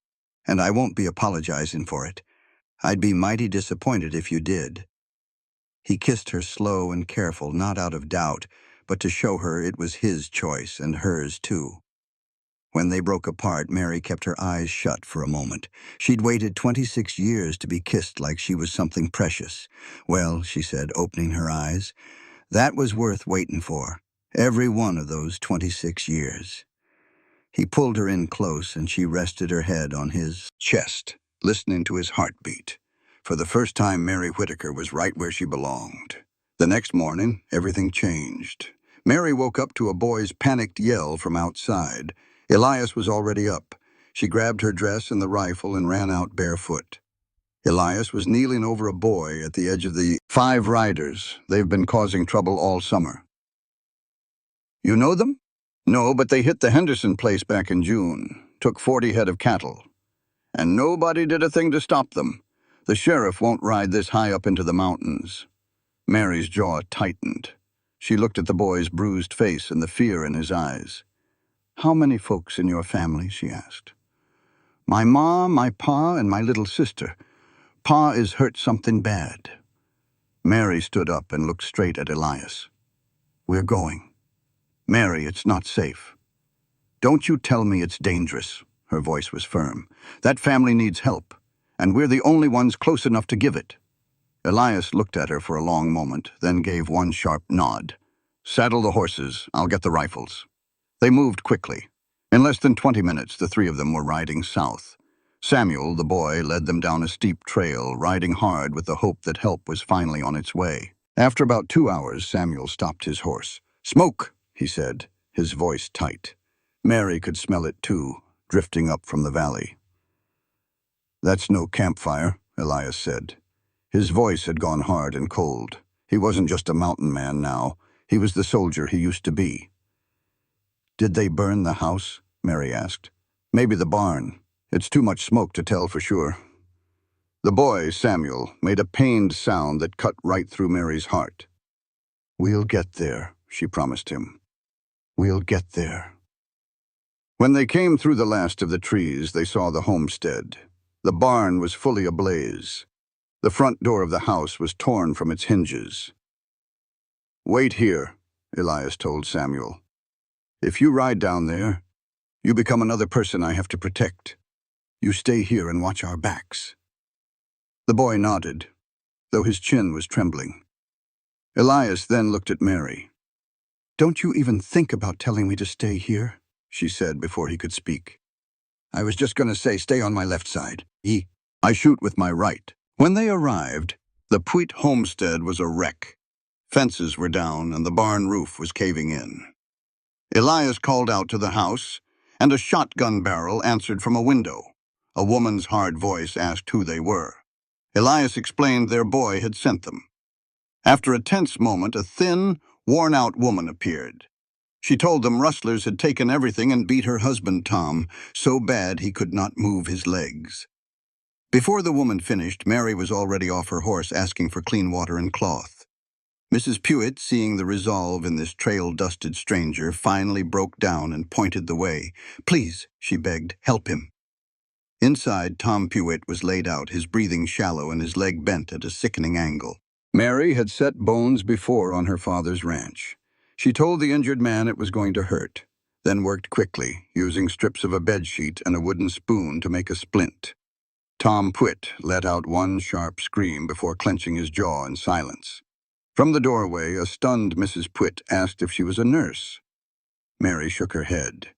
And I won't be apologizing for it. I'd be mighty disappointed if you did." He kissed her slow and careful, not out of doubt, but to show her it was his choice and hers too. When they broke apart, Mary kept her eyes shut for a moment. She'd waited 26 years to be kissed like she was something precious. "Well," she said, opening her eyes, "that was worth waiting for. Every one of those 26 years." He pulled her in close, and she rested her head on his chest, listening to his heartbeat. For the first time, Mary Whitaker was right where she belonged. The next morning, everything changed. Mary woke up to a boy's panicked yell from outside. Elias was already up. She grabbed her dress and the rifle and ran out barefoot. Elias was kneeling over a boy at the edge of the 5 riders. They've been causing trouble all summer. "You know them?" "No, but they hit the Henderson place back in June. Took 40 head of cattle. And nobody did a thing to stop them. The sheriff won't ride this high up into the mountains." Mary's jaw tightened. She looked at the boy's bruised face and the fear in his eyes. "How many folks in your family?" she asked. "My ma, my pa, and my little sister. Pa is hurt something bad." Mary stood up and looked straight at Elias. "We're going." "Mary, it's not safe." "Don't you tell me it's dangerous." Her voice was firm. "That family needs help, and we're the only ones close enough to give it." Elias looked at her for a long moment, then gave one sharp nod. "Saddle the horses. I'll get the rifles." They moved quickly. In less than 20 minutes, the 3 of them were riding south. Samuel, the boy, led them down a steep trail, riding hard with the hope that help was finally on its way. After about 2 hours, Samuel stopped his horse. "Smoke," he said, his voice tight. Mary could smell it too, drifting up from the valley. "That's no campfire," Elias said. His voice had gone hard and cold. He wasn't just a mountain man now. He was the soldier he used to be. "Did they burn the house?" Mary asked. "Maybe the barn. It's too much smoke to tell for sure." The boy, Samuel, made a pained sound that cut right through Mary's heart. "We'll get there," she promised him. "We'll get there." When they came through the last of the trees, they saw the homestead. The barn was fully ablaze. The front door of the house was torn from its hinges. "Wait here," Elias told Samuel. "If you ride down there, you become another person I have to protect. You stay here and watch our backs." The boy nodded, though his chin was trembling. Elias then looked at Mary. "Don't you even think about telling me to stay here?" she said before he could speak. "I was just going to say stay on my left side. I shoot with my right." When they arrived, the Puit homestead was a wreck. Fences were down and the barn roof was caving in. Elias called out to the house, and a shotgun barrel answered from a window. A woman's hard voice asked who they were. Elias explained their boy had sent them. After a tense moment, a thin, worn-out woman appeared. She told them rustlers had taken everything and beat her husband, Tom, so bad he could not move his legs. Before the woman finished, Mary was already off her horse asking for clean water and cloth. Mrs. Puit, seeing the resolve in this trail-dusted stranger, finally broke down and pointed the way. "Please," she begged, "help him." Inside, Tom Puit was laid out, his breathing shallow and his leg bent at a sickening angle. Mary had set bones before on her father's ranch. She told the injured man it was going to hurt, then worked quickly, using strips of a bedsheet and a wooden spoon to make a splint. Tom Puit let out one sharp scream before clenching his jaw in silence. From the doorway, a stunned Mrs. Puit asked if she was a nurse. Mary shook her head.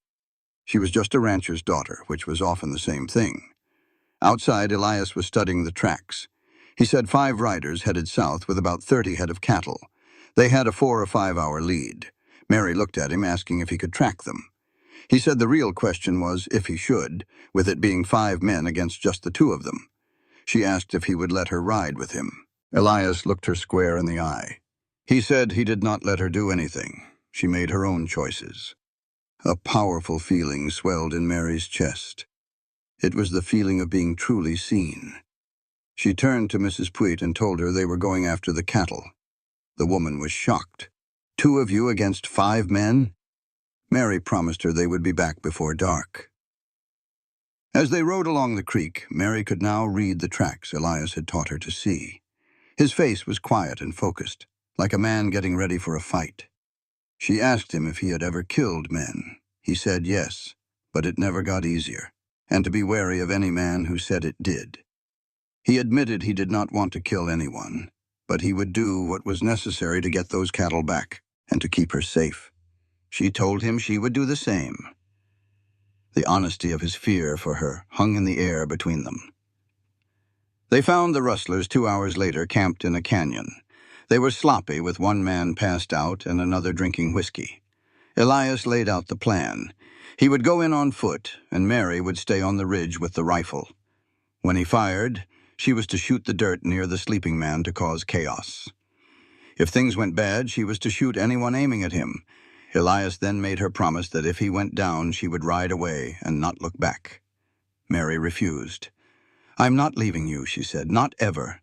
She was just a rancher's daughter, which was often the same thing. Outside, Elias was studying the tracks. He said 5 riders headed south with about 30 head of cattle. They had a 4 or 5 hour lead. Mary looked at him, asking if he could track them. He said the real question was if he should, with it being 5 men against just the 2 of them. She asked if he would let her ride with him. Elias looked her square in the eye. He said he did not let her do anything. She made her own choices. A powerful feeling swelled in Mary's chest. It was the feeling of being truly seen. She turned to Mrs. Puit and told her they were going after the cattle. The woman was shocked. 2 of you against 5 men? Mary promised her they would be back before dark. As they rode along the creek, Mary could now read the tracks Elias had taught her to see. His face was quiet and focused, like a man getting ready for a fight. She asked him if he had ever killed men. He said yes, but it never got easier, and to be wary of any man who said it did. He admitted he did not want to kill anyone, but he would do what was necessary to get those cattle back and to keep her safe. She told him she would do the same. The honesty of his fear for her hung in the air between them. They found the rustlers 2 hours later camped in a canyon. They were sloppy, with one man passed out and another drinking whiskey. Elias laid out the plan. He would go in on foot, and Mary would stay on the ridge with the rifle. When he fired, she was to shoot the dirt near the sleeping man to cause chaos. If things went bad, she was to shoot anyone aiming at him. Elias then made her promise that if he went down, she would ride away and not look back. Mary refused. "I'm not leaving you," she said, "not ever.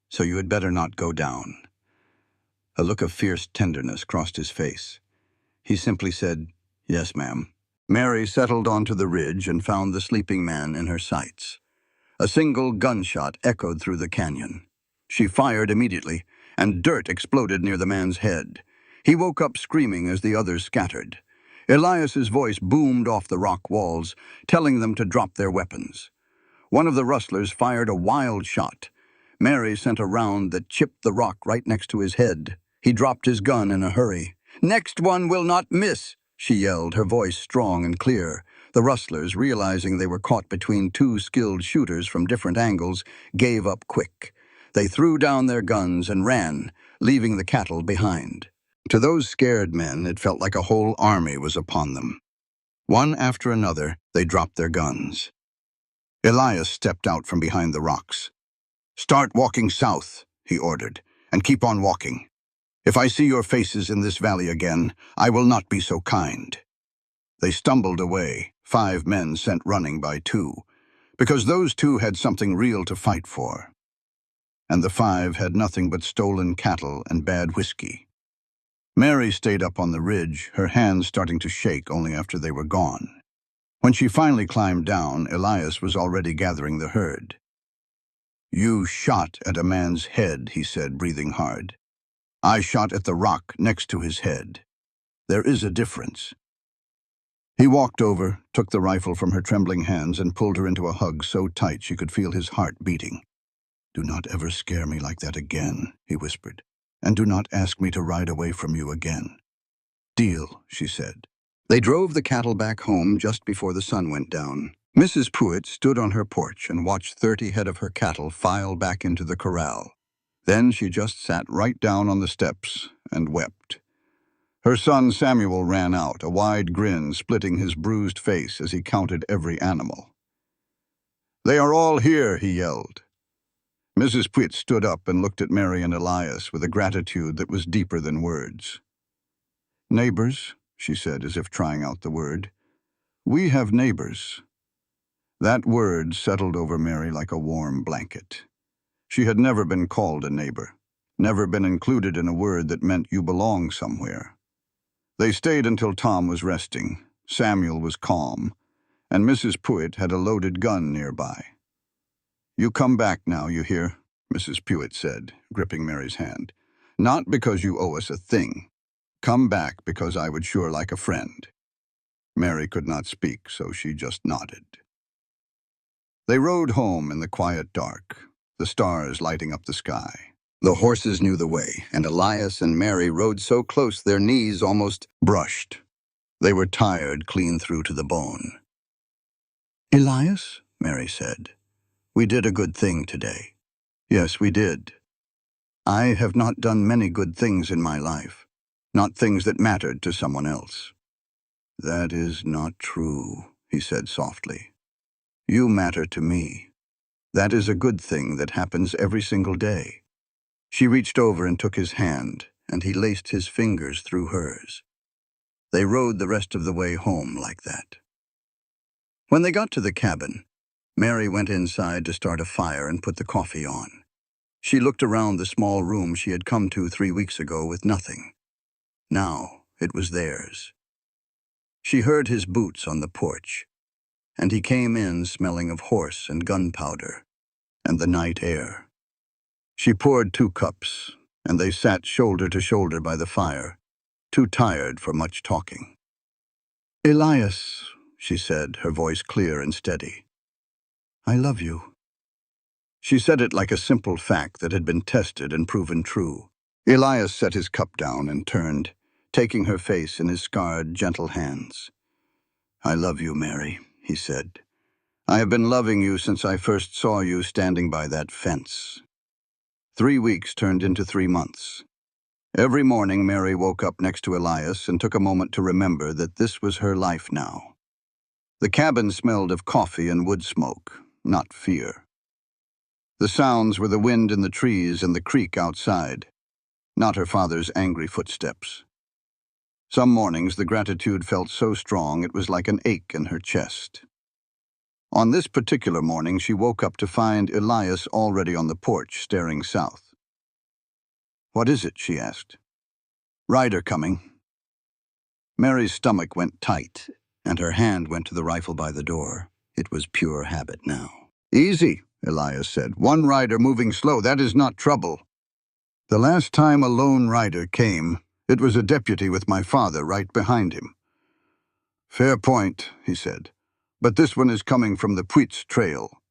So you had better not go down." A look of fierce tenderness crossed his face. He simply said, "Yes, ma'am." Mary settled onto the ridge and found the sleeping man in her sights. A single gunshot echoed through the canyon. She fired immediately, and dirt exploded near the man's head. He woke up screaming as the others scattered. Elias's voice boomed off the rock walls, telling them to drop their weapons. One of the rustlers fired a wild shot. Mary sent a round that chipped the rock right next to his head. He dropped his gun in a hurry. "Next one will not miss," she yelled, her voice strong and clear. The rustlers, realizing they were caught between two skilled shooters from different angles, gave up quick. They threw down their guns and ran, leaving the cattle behind. To those scared men, it felt like a whole army was upon them. One after another, they dropped their guns. Elias stepped out from behind the rocks. "Start walking south," he ordered, "and keep on walking. If I see your faces in this valley again, I will not be so kind." They stumbled away, 5 men sent running by 2, because those 2 had something real to fight for. And the 5 had nothing but stolen cattle and bad whiskey. Mary stayed up on the ridge, her hands starting to shake only after they were gone. When she finally climbed down, Elias was already gathering the herd. "You shot at a man's head," he said, breathing hard. "I shot at the rock next to his head. There is a difference." He walked over, took the rifle from her trembling hands, and pulled her into a hug so tight she could feel his heart beating. "Do not ever scare me like that again," he whispered, "and do not ask me to ride away from you again." "Deal," she said. They drove the cattle back home just before the sun went down. Mrs. Pruitt stood on her porch and watched 30 head of her cattle file back into the corral. Then she just sat right down on the steps and wept. Her son Samuel ran out, a wide grin splitting his bruised face as he counted every animal. "They are all here," he yelled. Mrs. Pruitt stood up and looked at Mary and Elias with a gratitude that was deeper than words. "Neighbors," she said, as if trying out the word. "We have neighbors." That word settled over Mary like a warm blanket. She had never been called a neighbor, never been included in a word that meant you belong somewhere. They stayed until Tom was resting, Samuel was calm, and Mrs. Pruitt had a loaded gun nearby. "You come back now, you hear?" Mrs. Pruitt said, gripping Mary's hand. "Not because you owe us a thing. Come back because I would sure like a friend." Mary could not speak, so she just nodded. They rode home in the quiet dark, the stars lighting up the sky. The horses knew the way, and Elias and Mary rode so close their knees almost brushed. They were tired clean through to the bone. "Elias," Mary said, "we did a good thing today." "Yes, we did. I have not done many good things in my life, not things that mattered to someone else." "That is not true," he said softly. "You matter to me. That is a good thing that happens every single day." She reached over and took his hand, and he laced his fingers through hers. They rode the rest of the way home like that. When they got to the cabin, Mary went inside to start a fire and put the coffee on. She looked around the small room she had come to 3 weeks ago with nothing. Now it was theirs. She heard his boots on the porch. and he came in smelling of horse and gunpowder and the night air. She poured 2 cups, and they sat shoulder to shoulder by the fire, too tired for much talking. "Elias," she said, her voice clear and steady, "I love you." She said it like a simple fact that had been tested and proven true. Elias set his cup down and turned, taking her face in his scarred, gentle hands. "I love you, Mary," he said. "I have been loving you since I first saw you standing by that fence." 3 weeks turned into 3 months. Every morning, Mary woke up next to Elias and took a moment to remember that this was her life now. The cabin smelled of coffee and wood smoke, not fear. The sounds were the wind in the trees and the creek outside, not her father's angry footsteps. Some mornings the gratitude felt so strong it was like an ache in her chest. On this particular morning, she woke up to find Elias already on the porch, staring south. "What is it?" she asked. "Rider coming." Mary's stomach went tight, and her hand went to the rifle by the door. It was pure habit now. "Easy," Elias said. "One rider moving slow, that is not trouble." "The last time a lone rider came, it was a deputy with my father right behind him." "Fair point," he said. "But this one is coming from the Puits trail."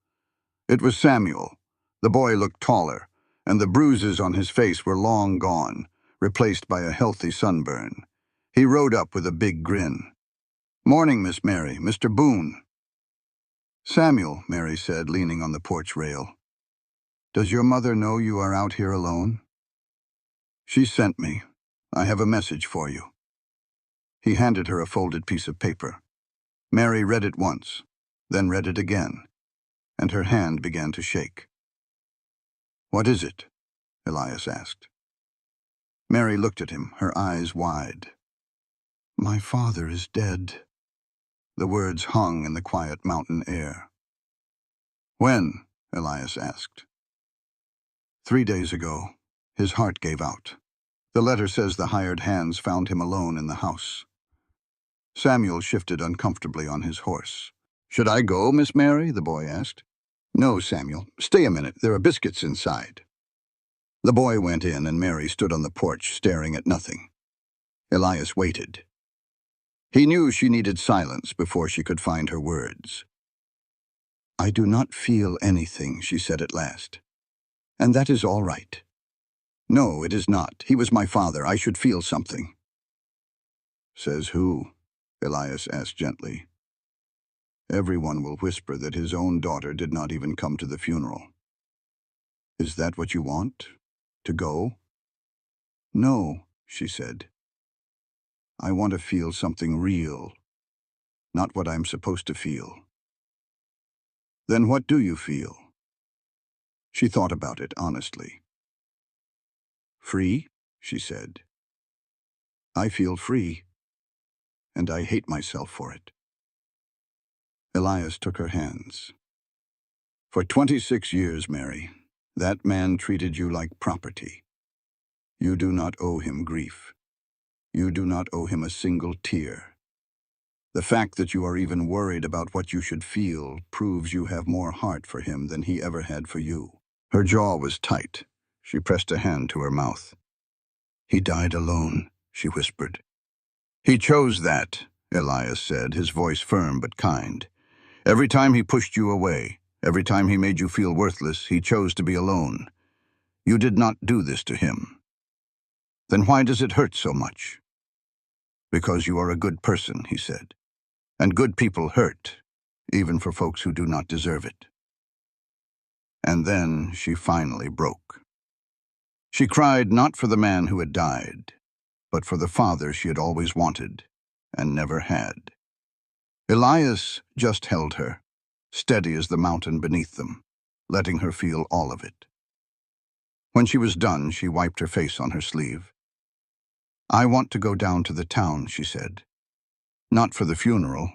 It was Samuel. The boy looked taller, and the bruises on his face were long gone, replaced by a healthy sunburn. He rode up with a big grin. "Morning, Miss Mary. Mr. Boone." "Samuel," Mary said, leaning on the porch rail. "Does your mother know you are out here alone?" "She sent me. I have a message for you." He handed her a folded piece of paper. Mary read it once, then read it again, and her hand began to shake. "What is it?" Elias asked. Mary looked at him, her eyes wide. "My father is dead." The words hung in the quiet mountain air. "When?" Elias asked. 3 days ago. His heart gave out. The letter says the hired hands found him alone in the house." Samuel shifted uncomfortably on his horse. "Should I go, Miss Mary?" the boy asked. "No, Samuel. Stay a minute. There are biscuits inside." The boy went in, and Mary stood on the porch, staring at nothing. Elias waited. He knew she needed silence before she could find her words. "I do not feel anything," she said at last. "And that is all right." "No, it is not. He was my father. I should feel something." "Says who?" Elias asked gently. "Everyone will whisper that his own daughter did not even come to the funeral." "Is that what you want? To go?" "No," she said. "I want to feel something real, not what I'm supposed to feel." "Then what do you feel?" She thought about it honestly. "Free," she said. "I feel free, and I hate myself for it." Elias took her hands. "For 26 years, Mary, that man treated you like property. You do not owe him grief. You do not owe him a single tear. The fact that you are even worried about what you should feel proves you have more heart for him than he ever had for you." Her jaw was tight. She pressed a hand to her mouth. "He died alone," she whispered. "He chose that," Elias said, his voice firm but kind. "Every time he pushed you away, every time he made you feel worthless, he chose to be alone. You did not do this to him. Then why does it hurt so much?" "Because you are a good person," he said. "And good people hurt, even for folks who do not deserve it." And then she finally broke. She cried not for the man who had died, but for the father she had always wanted and never had. Elias just held her, steady as the mountain beneath them, letting her feel all of it. When she was done, she wiped her face on her sleeve. "I want to go down to the town," she said. "Not for the funeral.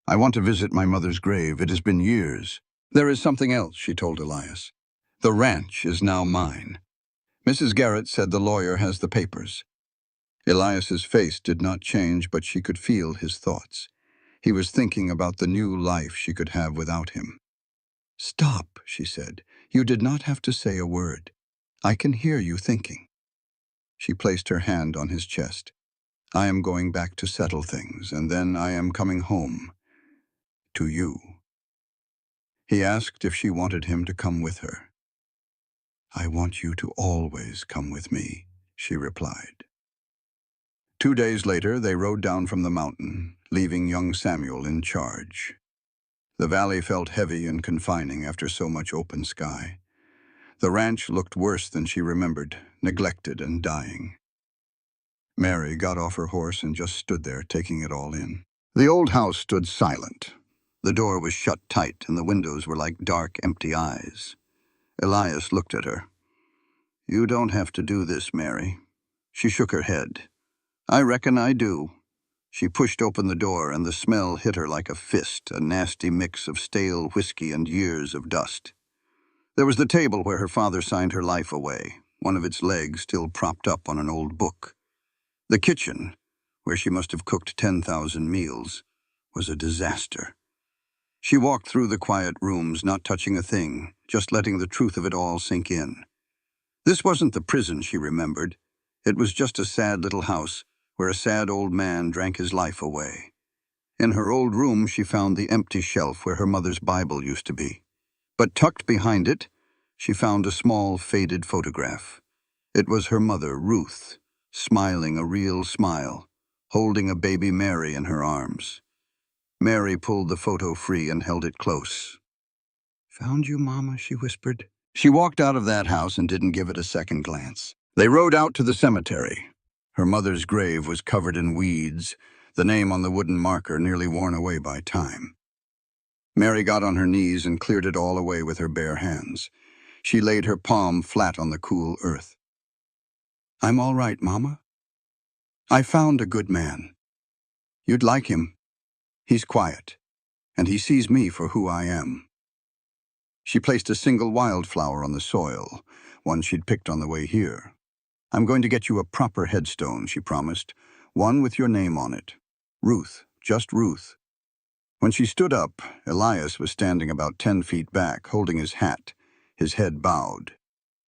I want to visit my mother's grave. It has been years." "There is something else," she told Elias. "The ranch is now mine. Mrs. Garrett said the lawyer has the papers." Elias's face did not change, but she could feel his thoughts. He was thinking about the new life she could have without him. "Stop," she said. "You did not have to say a word. I can hear you thinking." She placed her hand on his chest. "I am going back to settle things, and then I am coming home. To you." He asked if she wanted him to come with her. "I want you to always come with me," she replied. 2 days later, they rode down from the mountain, leaving young Samuel in charge. The valley felt heavy and confining after so much open sky. The ranch looked worse than she remembered, neglected and dying. Mary got off her horse and just stood there, taking it all in. The old house stood silent. The door was shut tight, and the windows were like dark, empty eyes. Elias looked at her. "You don't have to do this, Mary." She shook her head. "I reckon I do." She pushed open the door, and the smell hit her like a fist, a nasty mix of stale whiskey and years of dust. There was the table where her father signed her life away, one of its legs still propped up on an old book. The kitchen, where she must have cooked 10,000 meals, was a disaster. She walked through the quiet rooms, not touching a thing, just letting the truth of it all sink in. This wasn't the prison she remembered. It was just a sad little house where a sad old man drank his life away. In her old room, she found the empty shelf where her mother's Bible used to be. But tucked behind it, she found a small, faded photograph. It was her mother, Ruth, smiling a real smile, holding a baby Mary in her arms. Mary pulled the photo free and held it close. "Found you, Mama," she whispered. She walked out of that house and didn't give it a second glance. They rode out to the cemetery. Her mother's grave was covered in weeds, the name on the wooden marker nearly worn away by time. Mary got on her knees and cleared it all away with her bare hands. She laid her palm flat on the cool earth. "I'm all right, Mama. I found a good man. You'd like him. He's quiet, and he sees me for who I am." She placed a single wildflower on the soil, one she'd picked on the way here. "I'm going to get you a proper headstone," she promised, "one with your name on it. Ruth, just Ruth." When she stood up, Elias was standing about 10 feet back, holding his hat, his head bowed.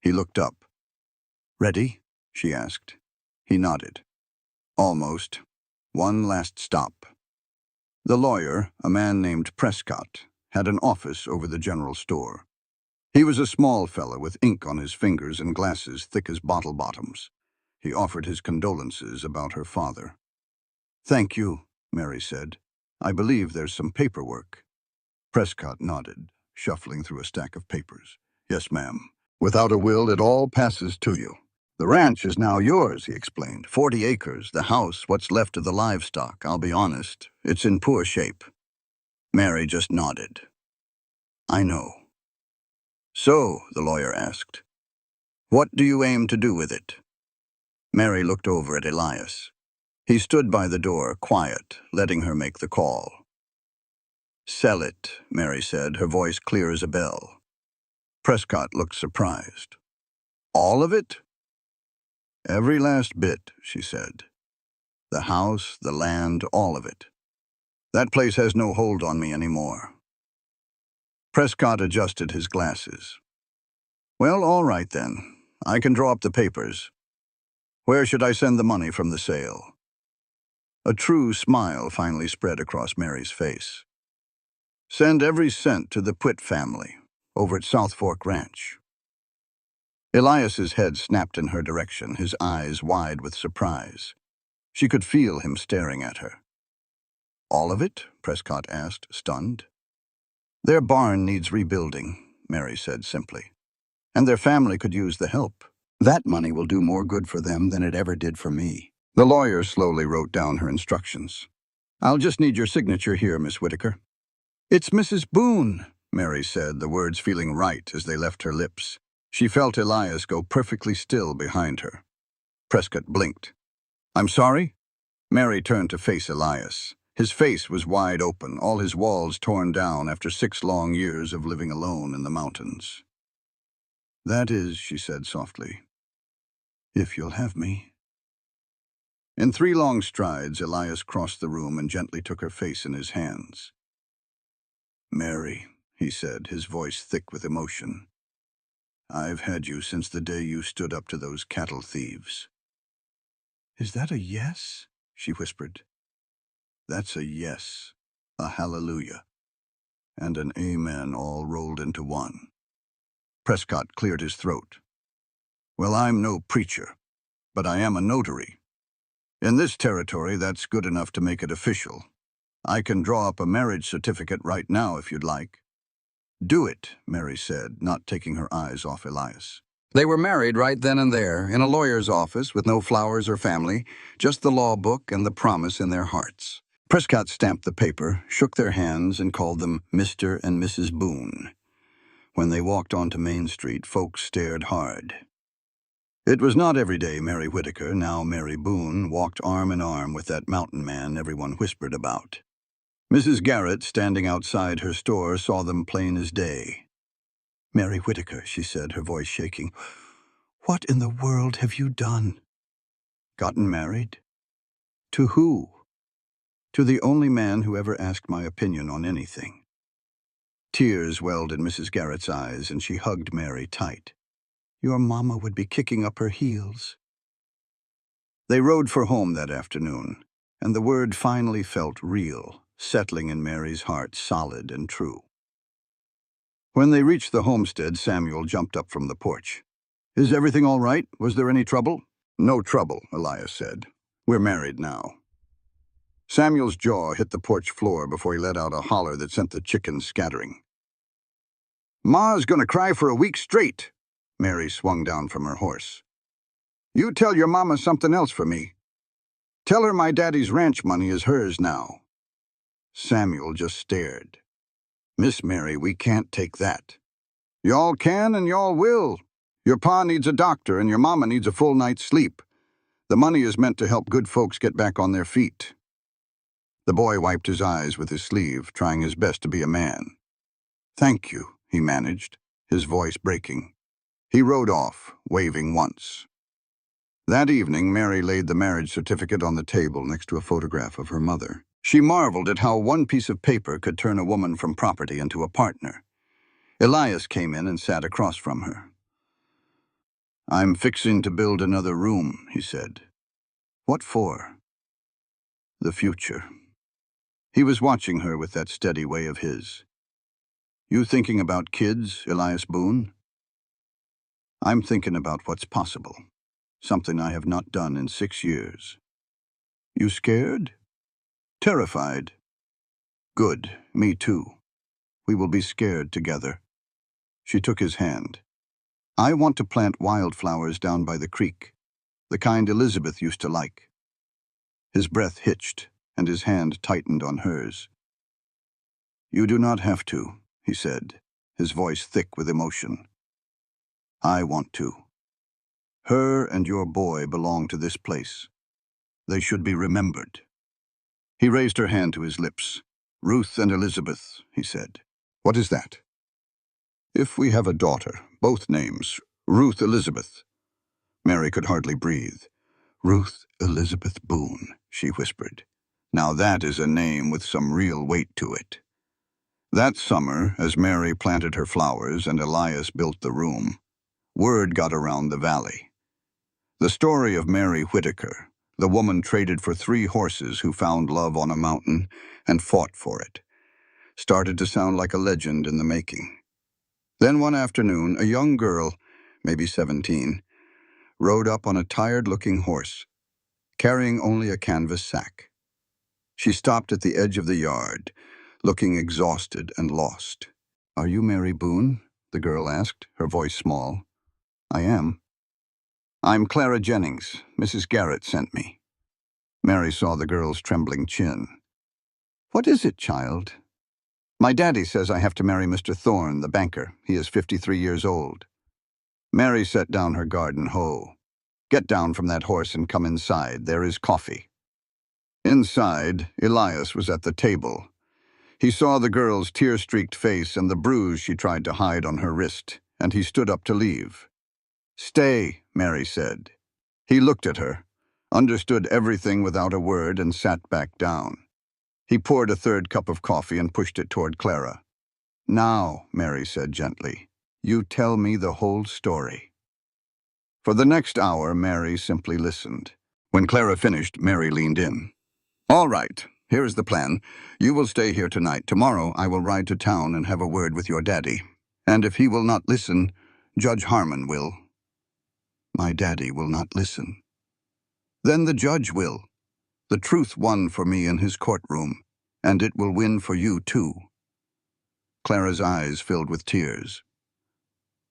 He looked up. "Ready?" she asked. He nodded. "Almost. One last stop." The lawyer, a man named Prescott, had an office over the general store. He was a small fellow with ink on his fingers and glasses thick as bottle bottoms. He offered his condolences about her father. "Thank you," Mary said. "I believe there's some paperwork." Prescott nodded, shuffling through a stack of papers. "Yes, ma'am. Without a will, it all passes to you. The ranch is now yours," he explained. 40 acres, the house, what's left of the livestock. I'll be honest, it's in poor shape." Mary just nodded. "I know." "So," the lawyer asked, "what do you aim to do with it?" Mary looked over at Elias. He stood by the door, quiet, letting her make the call. "Sell it," Mary said, her voice clear as a bell. Prescott looked surprised. "All of it?" "Every last bit," she said. "The house, the land, all of it. That place has no hold on me anymore." Prescott adjusted his glasses. "Well, all right then. I can draw up the papers. Where should I send the money from the sale?" A true smile finally spread across Mary's face. "Send every cent to the Pitt family, over at South Fork Ranch." Elias's head snapped in her direction, his eyes wide with surprise. She could feel him staring at her. "All of it?" Prescott asked, stunned. "Their barn needs rebuilding," Mary said simply. "And their family could use the help. That money will do more good for them than it ever did for me." The lawyer slowly wrote down her instructions. "I'll just need your signature here, Miss Whitaker." "It's Mrs. Boone," Mary said, the words feeling right as they left her lips. She felt Elias go perfectly still behind her. Prescott blinked. "I'm sorry?" Mary turned to face Elias. His face was wide open, all his walls torn down after 6 long years of living alone in the mountains. "That is," she said softly, "if you'll have me." In 3 long strides, Elias crossed the room and gently took her face in his hands. "Mary," he said, his voice thick with emotion, "I've had you since the day you stood up to those cattle thieves." "Is that a yes?" she whispered. "That's a yes, a hallelujah, and an amen all rolled into one." Prescott cleared his throat. "Well, I'm no preacher, but I am a notary. In this territory, that's good enough to make it official. I can draw up a marriage certificate right now if you'd like." "Do it," Mary said, not taking her eyes off Elias. They were married right then and there, in a lawyer's office with no flowers or family, just the law book and the promise in their hearts. Prescott stamped the paper, shook their hands, and called them Mr. and Mrs. Boone. When they walked onto Main Street, folks stared hard. It was not every day Mary Whitaker, now Mary Boone, walked arm in arm with that mountain man everyone whispered about. Mrs. Garrett, standing outside her store, saw them plain as day. "Mary Whitaker," she said, her voice shaking, "what in the world have you done?" "Gotten married." "To who?" "To the only man who ever asked my opinion on anything." Tears welled in Mrs. Garrett's eyes, and she hugged Mary tight. "Your mama would be kicking up her heels." They rode for home that afternoon, and the word finally felt real, settling in Mary's heart solid and true. When they reached the homestead, Samuel jumped up from the porch. "Is everything all right? Was there any trouble?" "No trouble," Elias said. "We're married now." Samuel's jaw hit the porch floor before he let out a holler that sent the chickens scattering. "Ma's gonna cry for a week straight." Mary swung down from her horse. "You tell your mama something else for me. Tell her my daddy's ranch money is hers now." Samuel just stared. "Miss Mary, we can't take that." "Y'all can and y'all will. Your pa needs a doctor and your mama needs a full night's sleep. The money is meant to help good folks get back on their feet." The boy wiped his eyes with his sleeve, trying his best to be a man. "Thank you," he managed, his voice breaking. He rode off, waving once. That evening, Mary laid the marriage certificate on the table next to a photograph of her mother. She marveled at how one piece of paper could turn a woman from property into a partner. Elias came in and sat across from her. "I'm fixing to build another room," he said. "What for?" "The future." He was watching her with that steady way of his. "You thinking about kids, Elias Boone?" "I'm thinking about what's possible. Something I have not done in 6 years." "You scared?" "Terrified." "Good, me too. We will be scared together." She took his hand. "I want to plant wildflowers down by the creek, the kind Elizabeth used to like." His breath hitched, and his hand tightened on hers. "You do not have to," he said, his voice thick with emotion. "I want to. Her and your boy belong to this place. They should be remembered." He raised her hand to his lips. "Ruth and Elizabeth," he said. "What is that?" "If we have a daughter, both names, Ruth Elizabeth." Mary could hardly breathe. "Ruth Elizabeth Boone," she whispered. "Now that is a name with some real weight to it." That summer, as Mary planted her flowers and Elias built the room, word got around the valley. The story of Mary Whitaker, the woman traded for 3 horses who found love on a mountain and fought for it, started to sound like a legend in the making. Then one afternoon, a young girl, maybe 17, rode up on a tired-looking horse, carrying only a canvas sack. She stopped at the edge of the yard, looking exhausted and lost. "Are you Mary Boone?" the girl asked, her voice small. "I am." "I'm Clara Jennings. Mrs. Garrett sent me." Mary saw the girl's trembling chin. "What is it, child?" "My daddy says I have to marry Mr. Thorne, the banker. He is 53 years old." Mary set down her garden hoe. "Get down from that horse and come inside. There is coffee." Inside, Elias was at the table. He saw the girl's tear-streaked face and the bruise she tried to hide on her wrist, and he stood up to leave. "Stay," Mary said. He looked at her. understood everything without a word, and sat back down. He poured a third cup of coffee and pushed it toward Clara. "Now," Mary said gently, "you tell me the whole story." For the next hour, Mary simply listened. When Clara finished, Mary leaned in. "All right, here is the plan. You will stay here tonight. Tomorrow I will ride to town and have a word with your daddy. And if he will not listen, Judge Harmon will." "My daddy will not listen." "Then the judge will. The truth won for me in his courtroom, and it will win for you too." Clara's eyes filled with tears.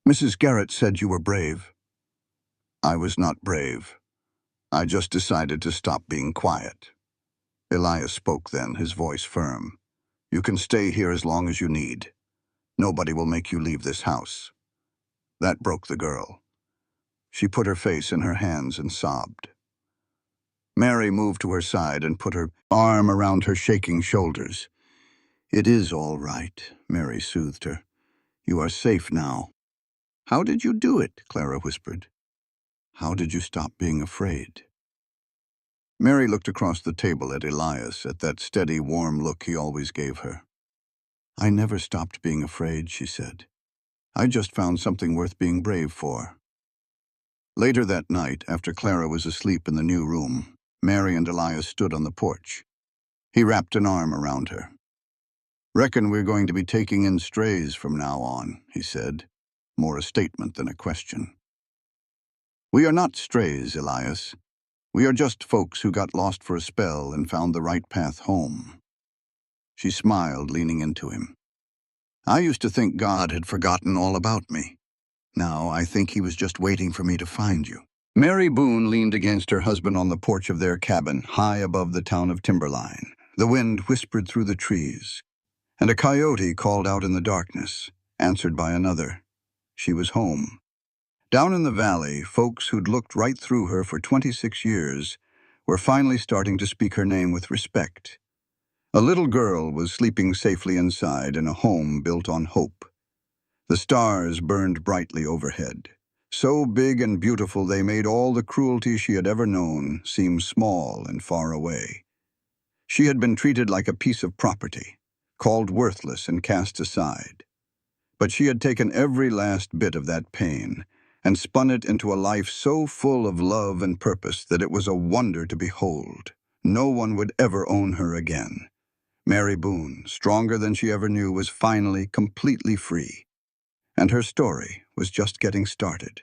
"Mrs. Garrett said you were brave." "I was not brave. I just decided to stop being quiet." Elias spoke then, his voice firm. "You can stay here as long as you need. Nobody will make you leave this house." That broke the girl. She put her face in her hands and sobbed. Mary moved to her side and put her arm around her shaking shoulders. "It is all right," Mary soothed her. "You are safe now." "How did you do it?" Clara whispered. "How did you stop being afraid?" Mary looked across the table at Elias, at that steady, warm look he always gave her. "I never stopped being afraid," she said. "I just found something worth being brave for." Later that night, after Clara was asleep in the new room, Mary and Elias stood on the porch. He wrapped an arm around her. "Reckon we're going to be taking in strays from now on," he said, more a statement than a question. "We are not strays, Elias. We are just folks who got lost for a spell and found the right path home." She smiled, leaning into him. "I used to think God had forgotten all about me. Now I think he was just waiting for me to find you." Mary Boone leaned against her husband on the porch of their cabin, high above the town of Timberline. The wind whispered through the trees, and a coyote called out in the darkness, answered by another. She was home. Down in the valley, folks who'd looked right through her for 26 years were finally starting to speak her name with respect. A little girl was sleeping safely inside in a home built on hope. The stars burned brightly overhead, so big and beautiful they made all the cruelty she had ever known seem small and far away. She had been treated like a piece of property, called worthless and cast aside. But she had taken every last bit of that pain and spun it into a life so full of love and purpose that it was a wonder to behold. No one would ever own her again. Mary Boone, stronger than she ever knew, was finally completely free. And her story was just getting started.